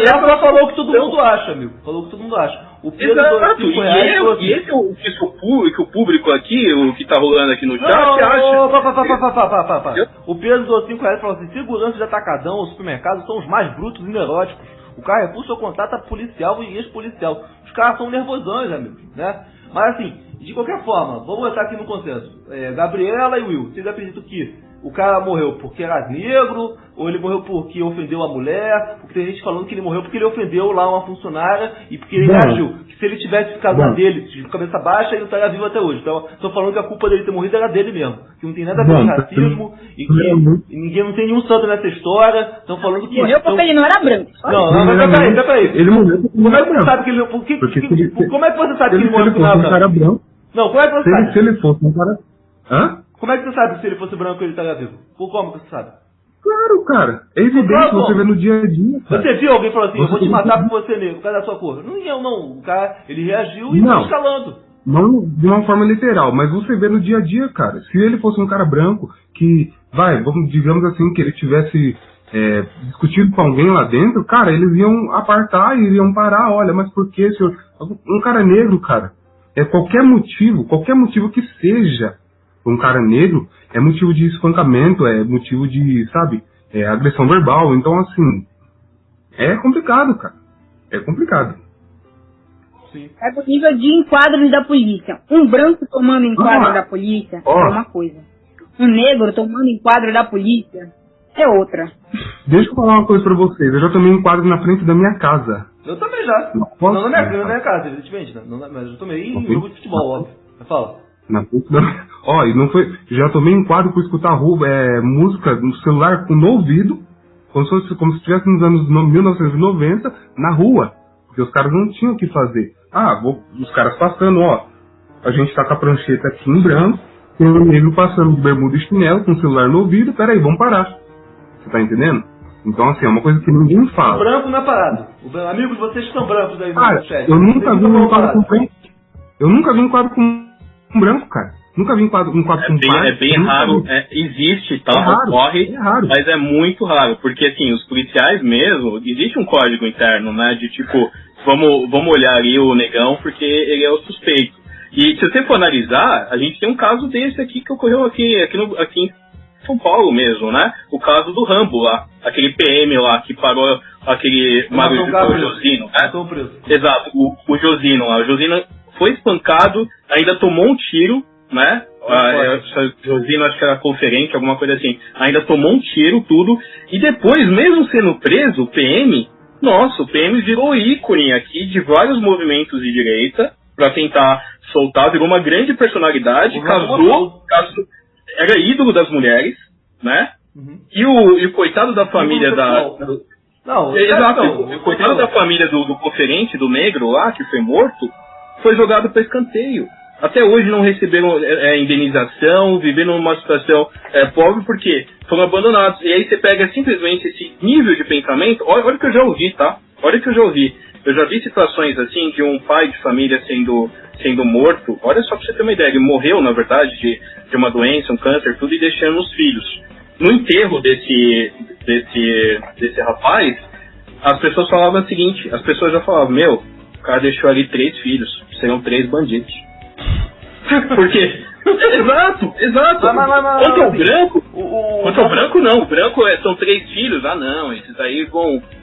ela falou o que todo mundo acha, amigo. Falou o que todo mundo acha. O Pedro Exato. E esse é o que o público aqui, o que tá rolando aqui no chat, acha. O Pedro doou R$5 e falou assim: segurança de atacadão ou supermercado são os mais brutos e neuróticos. O Carrefour só contata policial e ex-policial. Os caras são nervosões, amigo, né? Mas assim, de qualquer forma, vamos botar aqui no consenso. Gabriela e Will, vocês acreditam que o cara morreu porque era negro, ou ele morreu porque ofendeu a mulher? Porque tem gente falando que ele morreu porque ele ofendeu lá uma funcionária e porque ele reagiu. Que se ele tivesse ficado na dele, de cabeça baixa, ele não estaria vivo até hoje. Então, estão falando que a culpa dele ter morrido era dele mesmo. Que não tem nada a ver com racismo e que ninguém não tem nenhum santo nessa história. Estão falando que... Morreu porque ele não era branco. Não, peraí. Ele morreu porque como é que você sabe que ele... Como é que você sabe que ele morreu porque não era branco? Não, como é que você sabe? Se ele fosse um cara... Hã? Como é que você sabe que se ele fosse branco ele estaria vivo? Como que você sabe? Claro, cara. É evidente, você vê no dia a dia. Cara. Você viu alguém falando assim, eu vou te matar por você negro, por causa da sua cor? Não. O cara, ele reagiu e foi escalando. Não de uma forma literal, mas você vê no dia a dia, cara. Se ele fosse um cara branco que, digamos assim, que ele tivesse discutido com alguém lá dentro, cara, eles iam apartar e iriam parar. Olha, mas por que, senhor? Um cara negro, cara, qualquer motivo que seja, um cara negro é motivo de espancamento, é motivo de, agressão verbal. Então, assim, é complicado, cara. É complicado. Sim. É do nível de enquadros da polícia. Um branco tomando enquadro da polícia é uma coisa. Um negro tomando enquadro da polícia é outra. Deixa eu falar uma coisa pra vocês. Eu já tomei enquadro na frente da minha casa. Eu também já. Não na minha casa, evidentemente. Mas eu tomei em jogo de futebol, óbvio. Fala. E não foi. Já tomei enquadro por escutar música no celular no ouvido, como se estivesse nos anos 1990, na rua. Porque os caras não tinham o que fazer. Os caras passando, a gente tá com a prancheta aqui em branco, tem um negro passando de bermuda e chinelo com o celular no ouvido, peraí, vamos parar. Você tá entendendo? Então, assim, é uma coisa que ninguém fala. Branco não é parado. Amigos, vocês que são brancos aí no chat. Eu nunca vi um quadro com branco. Eu nunca vi um quadro com branco, cara. Nunca vi um quadro com pardo. É bem raro. Existe, tá? Ocorre, mas é muito raro. Porque, assim, os policiais mesmo, existe um código interno, né? De tipo, vamos olhar ali o negão porque ele é o suspeito. E se você for analisar, a gente tem um caso desse aqui que ocorreu aqui em São Paulo mesmo, né? O caso do Rambo lá. Aquele PM lá que parou aquele o Josino, né? Exato, o Josino lá. O Josino foi espancado, ainda tomou um tiro, né? Josino, acho que era conferente, alguma coisa assim. Ainda tomou um tiro, tudo. E depois, mesmo sendo preso, o PM, Nossa, o PM virou ícone aqui de vários movimentos de direita para tentar soltar, virou uma grande personalidade, casou, era ídolo das mulheres, né? E o coitado da família o coitado da família do conferente, do negro lá, que foi morto, foi jogado para escanteio. Até hoje não receberam indenização, viveram numa situação pobre, porque foram abandonados. E aí você pega simplesmente esse nível de pensamento, olha o que eu já ouvi, tá? Olha o que eu já ouvi. Eu já vi situações assim, de um pai de família sendo morto. Olha só pra você ter uma ideia, ele morreu, na verdade, de uma doença, um câncer, tudo, e deixando os filhos. No enterro desse rapaz, as pessoas falavam o seguinte, as pessoas já falavam, meu, o cara deixou ali 3 filhos, serão 3 bandidos. Por quê? Exato. Quanto ao branco, não. O branco são 3 filhos. Ah, não, esses aí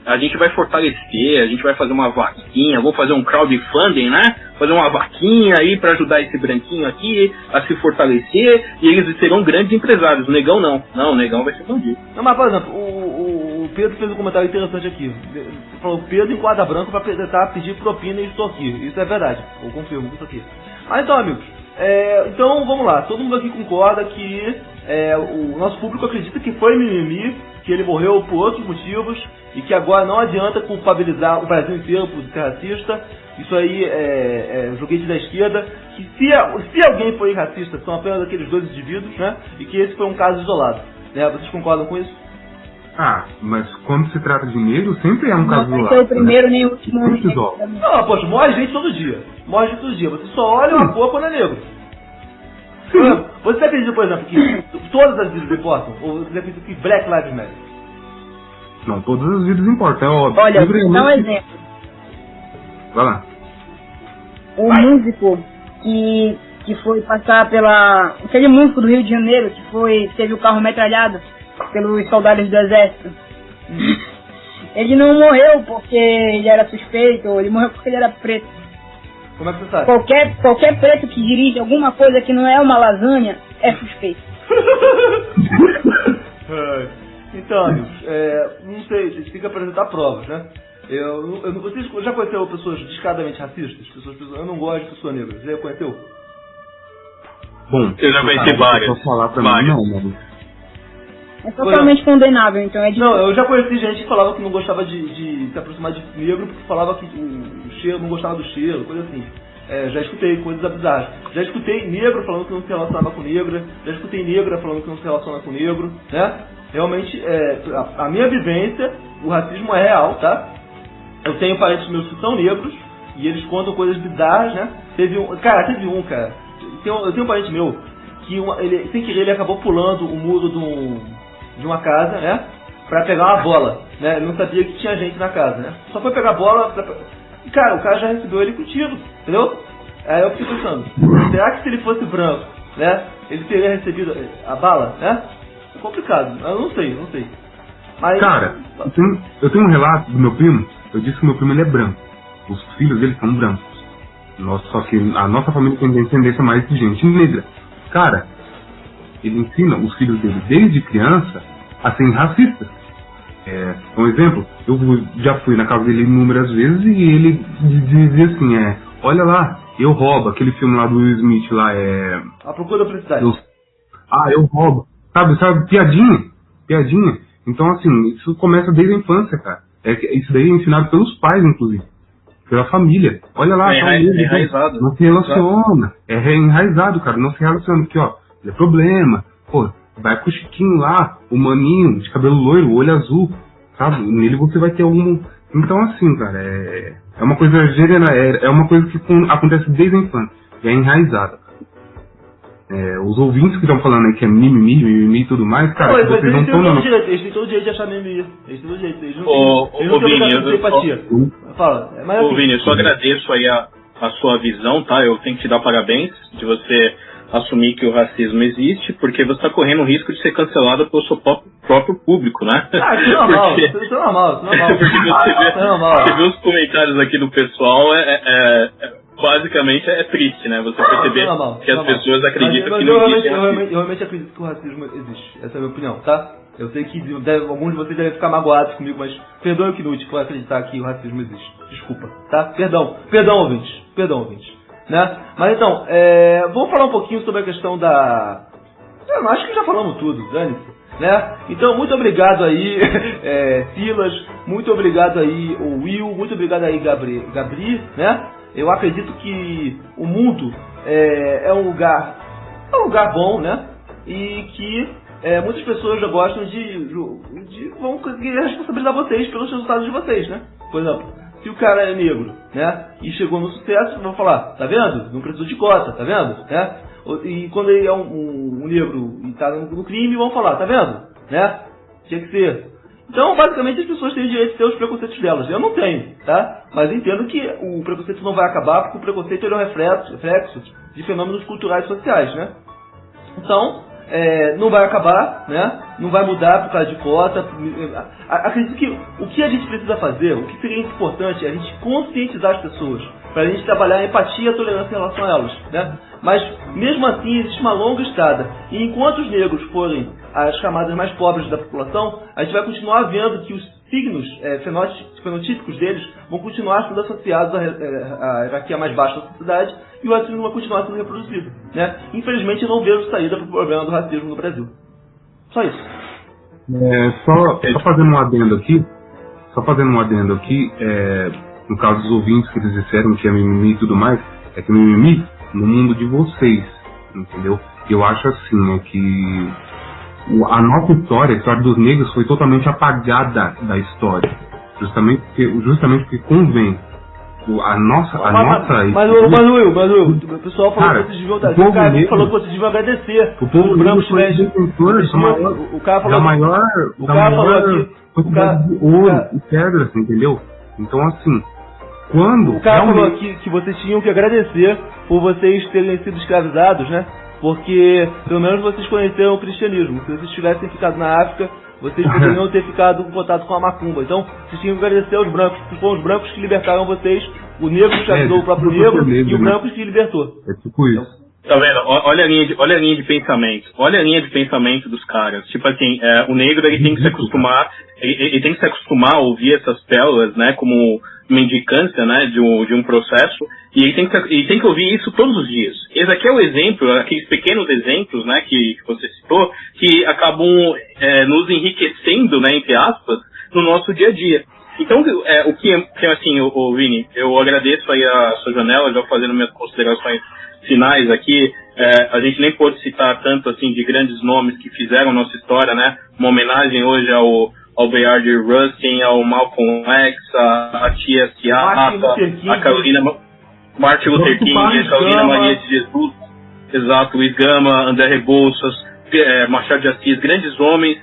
a gente vai fortalecer, a gente vai fazer uma vaquinha, vamos fazer um crowdfunding, né? Fazer uma vaquinha aí pra ajudar esse branquinho aqui a se fortalecer e eles serão grandes empresários. O negão não. Não, o negão vai ser bandido. Não, mas, por exemplo, o Pedro fez um comentário interessante aqui. Ele falou, Pedro enquadra branco pra tentar pedir propina e estou aqui. Isso é verdade, eu confirmo isso aqui. Mas então, amigos, então vamos lá, todo mundo aqui concorda que o nosso público acredita que foi mimimi, que ele morreu por outros motivos e que agora não adianta culpabilizar o Brasil inteiro por ser racista. Isso aí é joguete da esquerda, que se alguém foi racista são apenas aqueles 2 indivíduos, né? E que esse foi um caso isolado, né? Vocês concordam com isso? Ah, mas quando se trata de negro, sempre é um caso isolado. Não vai ser o primeiro nem o último. Não, poxa, morre gente todo dia. Você só olha uma cor quando é negro. Você acredita, por exemplo, que todas as vidas importam? Ou você acredita que Black Lives Matter? Não, todas as vidas importam, é óbvio. Olha, vou dar um exemplo. Vai lá. O músico que foi passar aquele músico do Rio de Janeiro que teve o carro metralhado pelos soldados do exército. Ele não morreu porque ele era suspeito, ele morreu porque ele era preto. Como é que você sabe? Qualquer preto que dirige alguma coisa que não é uma lasanha é suspeito. Então, amigos, não sei, vocês têm que apresentar provas, né? Vocês já conheceram pessoas descaradamente racistas? Eu não gosto de pessoa negra. Você já conheceu? Bom, eu já conheci várias. Vou falar pra mim, não, mano. É totalmente condenável, então é difícil. Não, eu já conheci gente que falava que não gostava de se aproximar de negro porque falava que o cheiro, não gostava do cheiro, coisa assim. Já escutei coisas bizarras. Já escutei negro falando que não se relacionava com negra. Já escutei negra falando que não se relaciona com negro, né? Realmente, a minha vivência, o racismo é real, tá? Eu tenho parentes meus que são negros e eles contam coisas bizarras, né? Teve um, cara. Eu tenho um parente meu que ele, sem querer, ele acabou pulando o muro de uma casa, né? Pra pegar uma bola, né? Ele não sabia que tinha gente na casa, né? Só foi pegar a bola e, cara, o cara já recebeu ele com tiro, entendeu? Aí eu fiquei pensando, será que se ele fosse branco, né? Ele teria recebido a bala, né? É complicado, eu não sei. Mas, cara, eu tenho um relato do meu primo. Eu disse que meu primo ele é branco. Os filhos dele são brancos. Só que a nossa família tem descendência mais de gente negra. Cara, ele ensina os filhos dele desde criança a serem racistas. Um exemplo, eu já fui na casa dele inúmeras vezes e ele dizia assim, olha lá, eu roubo, aquele filme lá do Will Smith lá, A Procura da Felicidade. Eu roubo. Sabe, piadinha. Então, assim, isso começa desde a infância, cara. Isso daí é ensinado pelos pais, inclusive. Pela família. Olha lá, enraizado. Não se relaciona. É enraizado, cara. Não se relaciona. Porque, é problema. Pô, vai com o Chiquinho lá, o maninho, de cabelo loiro, olho azul. Sabe? Nele você vai ter algum... Então, assim, cara, é uma coisa é uma coisa que acontece desde a infância. É enraizada. Os ouvintes que estão falando aí que é mimimi e tudo mais, cara, vocês não estão... Eles têm todo o direito de achar mimimi. Eles têm todo o direito. Eles não têm simpatia. Fala. Ô, Vini, eu só agradeço aí a sua visão, tá? Eu tenho que te dar parabéns de você assumir que o racismo existe, porque você está correndo o risco de ser cancelado pelo seu próprio público, né? Ah, isso é normal. Isso é normal. Porque você vê os comentários aqui do pessoal, basicamente é triste, né? Você perceber que as pessoas acreditam que não existe. Eu realmente acredito que o racismo existe. Essa é a minha opinião, tá? Eu sei que alguns de vocês devem ficar magoados comigo, mas perdoe o Knut por acreditar que o racismo existe. Desculpa, tá? Perdão, ouvintes. Né? Mas então, vamos falar um pouquinho sobre a questão da... Eu acho que já falamos tudo, dane-se. Né? Então, muito obrigado aí, Silas, muito obrigado aí, o Will, muito obrigado aí, Gabri, né? Eu acredito que o mundo é um lugar bom, né? E que muitas pessoas já gostam vão querer responsabilizar vocês pelos resultados de vocês, né? Por exemplo, se o cara é negro, né? E chegou no sucesso, vão falar, tá vendo? Não precisou de cota, tá vendo? Né? E quando ele é um negro e tá no crime, vão falar, tá vendo? Né? Tinha que ser. Então, basicamente, as pessoas têm o direito de ter os preconceitos delas. Eu não tenho, tá? Mas entendo que o preconceito não vai acabar, porque o preconceito ele é um reflexo de fenômenos culturais e sociais, né? Então, não vai acabar, né? Não vai mudar por causa de cota. Acredito que o que a gente precisa fazer, o que seria importante é a gente conscientizar as pessoas, para a gente trabalhar a empatia e a tolerância em relação a elas, né? Mas, mesmo assim, existe uma longa estrada. E enquanto os negros forem as camadas mais pobres da população, a gente vai continuar vendo que os signos fenotípicos deles vão continuar sendo associados à hierarquia mais baixa da sociedade, e o racismo vai continuar sendo reproduzido, né? Infelizmente, eu não vejo saída para o problema do racismo no Brasil. Só isso. Só fazendo um adendo aqui, no caso dos ouvintes que eles disseram que é mimimi e tudo mais, é que mimimi no mundo de vocês, entendeu? Eu acho assim, que a nossa história, a história dos negros, foi totalmente apagada da história, justamente porque convém. Mas Will, o pessoal falou que vocês deviam falou que vocês deviam agradecer. O povo branco foi o cara falou da maior quantidade de ouro e pedras, entendeu? Então assim, quando o cara falou aqui que vocês tinham que agradecer por vocês terem sido escravizados, né? Porque pelo menos vocês conheceram o cristianismo. Se vocês tivessem ficado na África, vocês poderiam ter ficado em contato com a macumba. Então, vocês tinham que agradecer aos brancos, porque foram os brancos que libertaram vocês. O negro que ajudou o próprio negro e o branco que libertou. É tipo isso. Tá vendo? Olha a linha de pensamento. Olha a linha de pensamento dos caras. Tipo assim, o negro ele tem que se acostumar, ele tem que se acostumar a ouvir essas pérolas, né, como mendicância, né, de um processo, e ele tem que ouvir isso todos os dias. Esse aqui é o exemplo, aqueles pequenos exemplos, né, que você citou, que acabam nos enriquecendo, né, entre aspas, no nosso dia a dia. Então, o que assim, Vini, eu agradeço aí a sua janela, já fazendo minhas considerações finais aqui. A gente nem pode citar tanto assim de grandes nomes que fizeram nossa história, né? Uma homenagem hoje ao Bayard Rustin, ao Malcolm X, a Tia Ciata, a Carolina Martin Luther King, a Carolina Maria de Jesus, exato, Luiz Gama, André Rebouças, Machado de Assis, grandes homens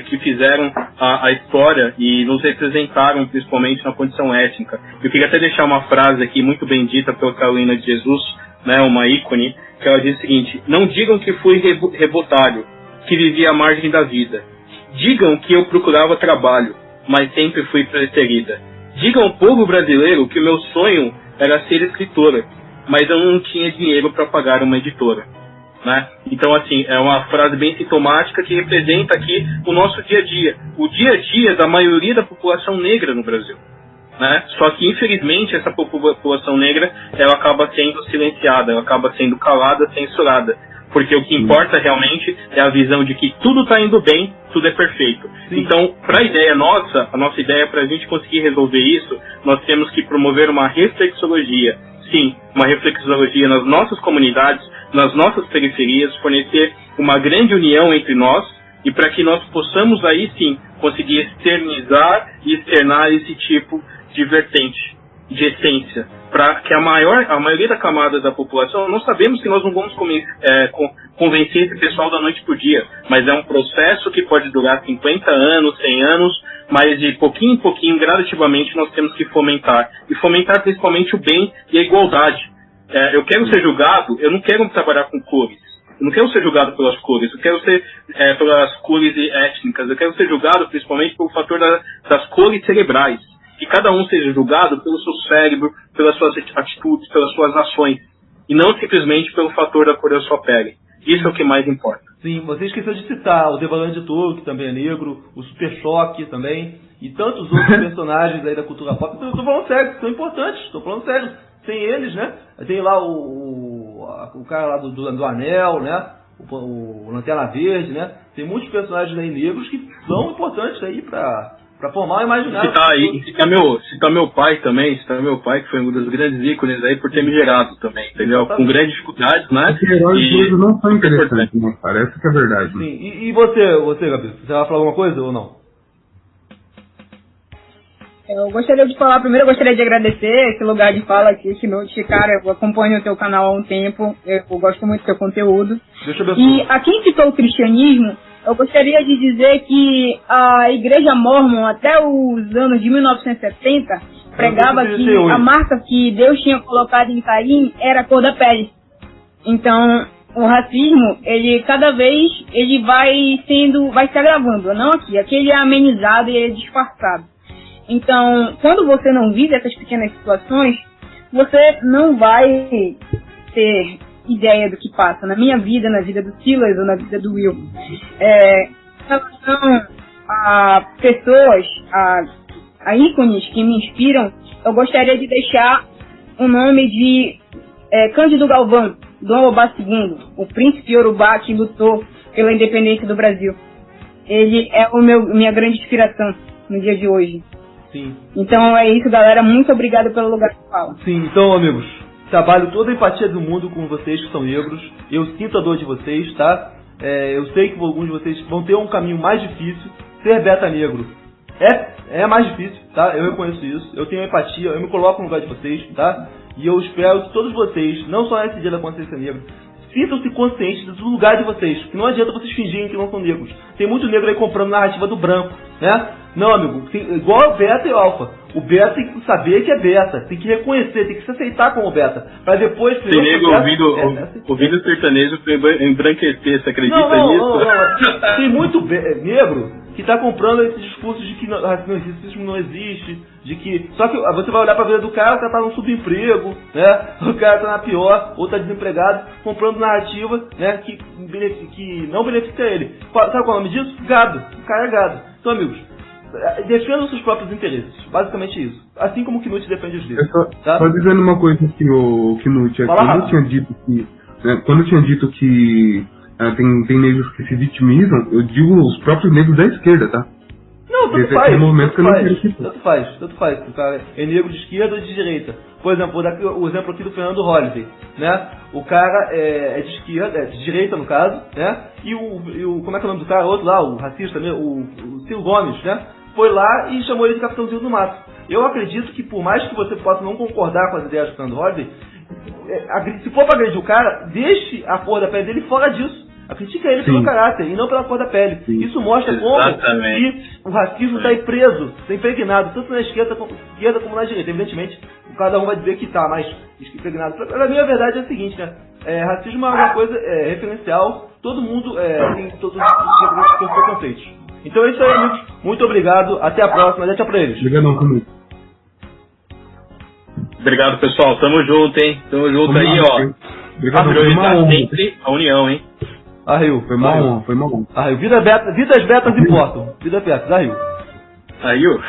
que fizeram a história e nos representaram principalmente na condição étnica. Eu queria até deixar uma frase aqui muito bem dita pela Carolina de Jesus, né, uma ícone, que ela diz o seguinte: não digam que fui rebotalho, que vivi à margem da vida. Digam que eu procurava trabalho, mas sempre fui preterida. Digam ao povo brasileiro que o meu sonho era ser escritora, mas eu não tinha dinheiro para pagar uma editora. Né? Então, assim, é uma frase bem sintomática que representa aqui o nosso dia a dia. O dia a dia da maioria da população negra no Brasil. Né? Só que, infelizmente, essa população negra ela acaba sendo silenciada, ela acaba sendo calada, censurada. Porque o que importa realmente é a visão de que tudo está indo bem, tudo é perfeito. Sim. Então, para a nossa ideia para a gente conseguir resolver isso, nós temos que promover uma reflexologia. Sim, uma reflexologia nas nossas comunidades, nas nossas periferias, fornecer uma grande união entre nós, e para que nós possamos aí sim conseguir externizar e externar esse tipo de vertente, de essência, para que a maioria da camada da população, nós sabemos que nós não vamos convencer esse pessoal da noite por dia, mas é um processo que pode durar 50 anos, 100 anos, mas de pouquinho em pouquinho, gradativamente, nós temos que fomentar, e fomentar principalmente o bem e a igualdade. Eu quero ser julgado, eu não quero trabalhar com cores, eu não quero ser julgado pelas cores, eu quero ser pelas cores étnicas, eu quero ser julgado principalmente pelo fator das cores cerebrais, que cada um seja julgado pelo seu cérebro, pelas suas atitudes, pelas suas ações, e não simplesmente pelo fator da cor da sua pele. Isso é o que mais importa. Sim, você esqueceu de citar o Devalan de Toro, que também é negro, o Super Choque também, e tantos outros personagens aí da cultura pop. Eu tô falando sério, são importantes, tô falando sério. Sem eles, né? Tem lá o cara lá do Anel, né? O Lanterna Verde, né? Tem muitos personagens aí negros que são importantes aí pra formar o imaginário. Citar meu pai também, meu pai, que foi um dos grandes ícones aí por ter me gerado também, entendeu? Com grandes dificuldades, né? Os heróis não são interessantes, né, cara? Essa que é a verdade. Sim, e você, Gabi, você vai falar alguma coisa ou não? Eu gostaria de falar, primeiro eu gostaria de agradecer esse lugar de fala aqui, Knut, cara, eu acompanho o teu canal há um tempo, eu gosto muito do teu conteúdo. E a quem citou o cristianismo, eu gostaria de dizer que a Igreja Mórmon, até os anos de 1970, pregava que a marca que Deus tinha colocado em Caim era a cor da pele. Então, o racismo, ele cada vez ele vai se agravando, não aqui ele é amenizado e ele é disfarçado. Então, quando você não vive essas pequenas situações, você não vai ter ideia do que passa na minha vida, na vida do Silas ou na vida do Will. Em relação a pessoas, a ícones que me inspiram, eu gostaria de deixar o nome de Cândido Galvão, Dom Obá II, o príncipe Yorubá que lutou pela independência do Brasil. Ele é minha grande inspiração no dia de hoje. Sim. Então é isso, galera. Muito obrigado pelo lugar de fala. Sim, então, amigos, trabalho toda a empatia do mundo com vocês que são negros. Eu sinto a dor de vocês, tá? Eu sei que alguns de vocês vão ter um caminho mais difícil. Ser beta negro é mais difícil, tá? Eu reconheço isso. Eu tenho empatia, eu me coloco no lugar de vocês, tá? E eu espero que todos vocês, não só nesse dia da consciência negra, sintam-se conscientes do lugar de vocês. Que não adianta vocês fingirem que não são negros. Tem muito negro aí comprando narrativa do branco, né? Não, amigo, igual o beta e o alfa. O beta tem que saber que é beta, tem que reconhecer, tem que se aceitar como beta, pra depois... Tem nego ouvindo o sertanejo pra embranquecer, você acredita nisso? Não. Tem muito negro que tá comprando esse discurso de que racismo não existe, de que... Só que você vai olhar pra vida do cara, o cara tá num subemprego, né? O cara tá na pior, ou tá desempregado, comprando narrativa, né? Que não beneficia ele. Sabe qual é o nome disso? Gado. O cara é gado. Então, amigos, defendam seus próprios interesses. Basicamente isso. Assim como o Knut defende os deles. Só dizendo uma coisa que o Knut aqui, eu tinha dito que... Né, quando eu tinha dito que tem negros que se vitimizam, eu digo os próprios negros da esquerda, tá? Não, tanto faz. Tanto faz. O cara é negro de esquerda ou de direita. Por exemplo, vou dar o exemplo aqui do Fernando Holliday, né? O cara é de esquerda, de direita no caso, né? E o como é que é o nome do cara? O outro lá, o racista mesmo, o Ciro Gomes, né? Foi lá e chamou ele de Capitãozinho do Mato. Eu acredito que por mais que você possa não concordar com as ideias do Fernando Holliday, se for pra agredir o cara, deixe a cor da pele dele fora disso. Critica ele pelo caráter e não pela cor da pele. Sim. Isso mostra como que o racismo está aí preso, está impregnado, tanto na esquerda como na direita. Evidentemente, cada um vai dizer que está mais impregnado. Para mim, a verdade é a seguinte, né? Racismo é uma coisa referencial, todo mundo tem todos os preconceitos. Então é isso aí, amigos. Muito obrigado, até a próxima. Deixa pra eles. Obrigado, pessoal. Tamo junto, hein? Tamo junto aí, ó. Obrigado, priorizar sempre a união, hein? Arriu. Foi mal. Arriu. Vidas betas importam. Vidas betas, arriu. Arriu?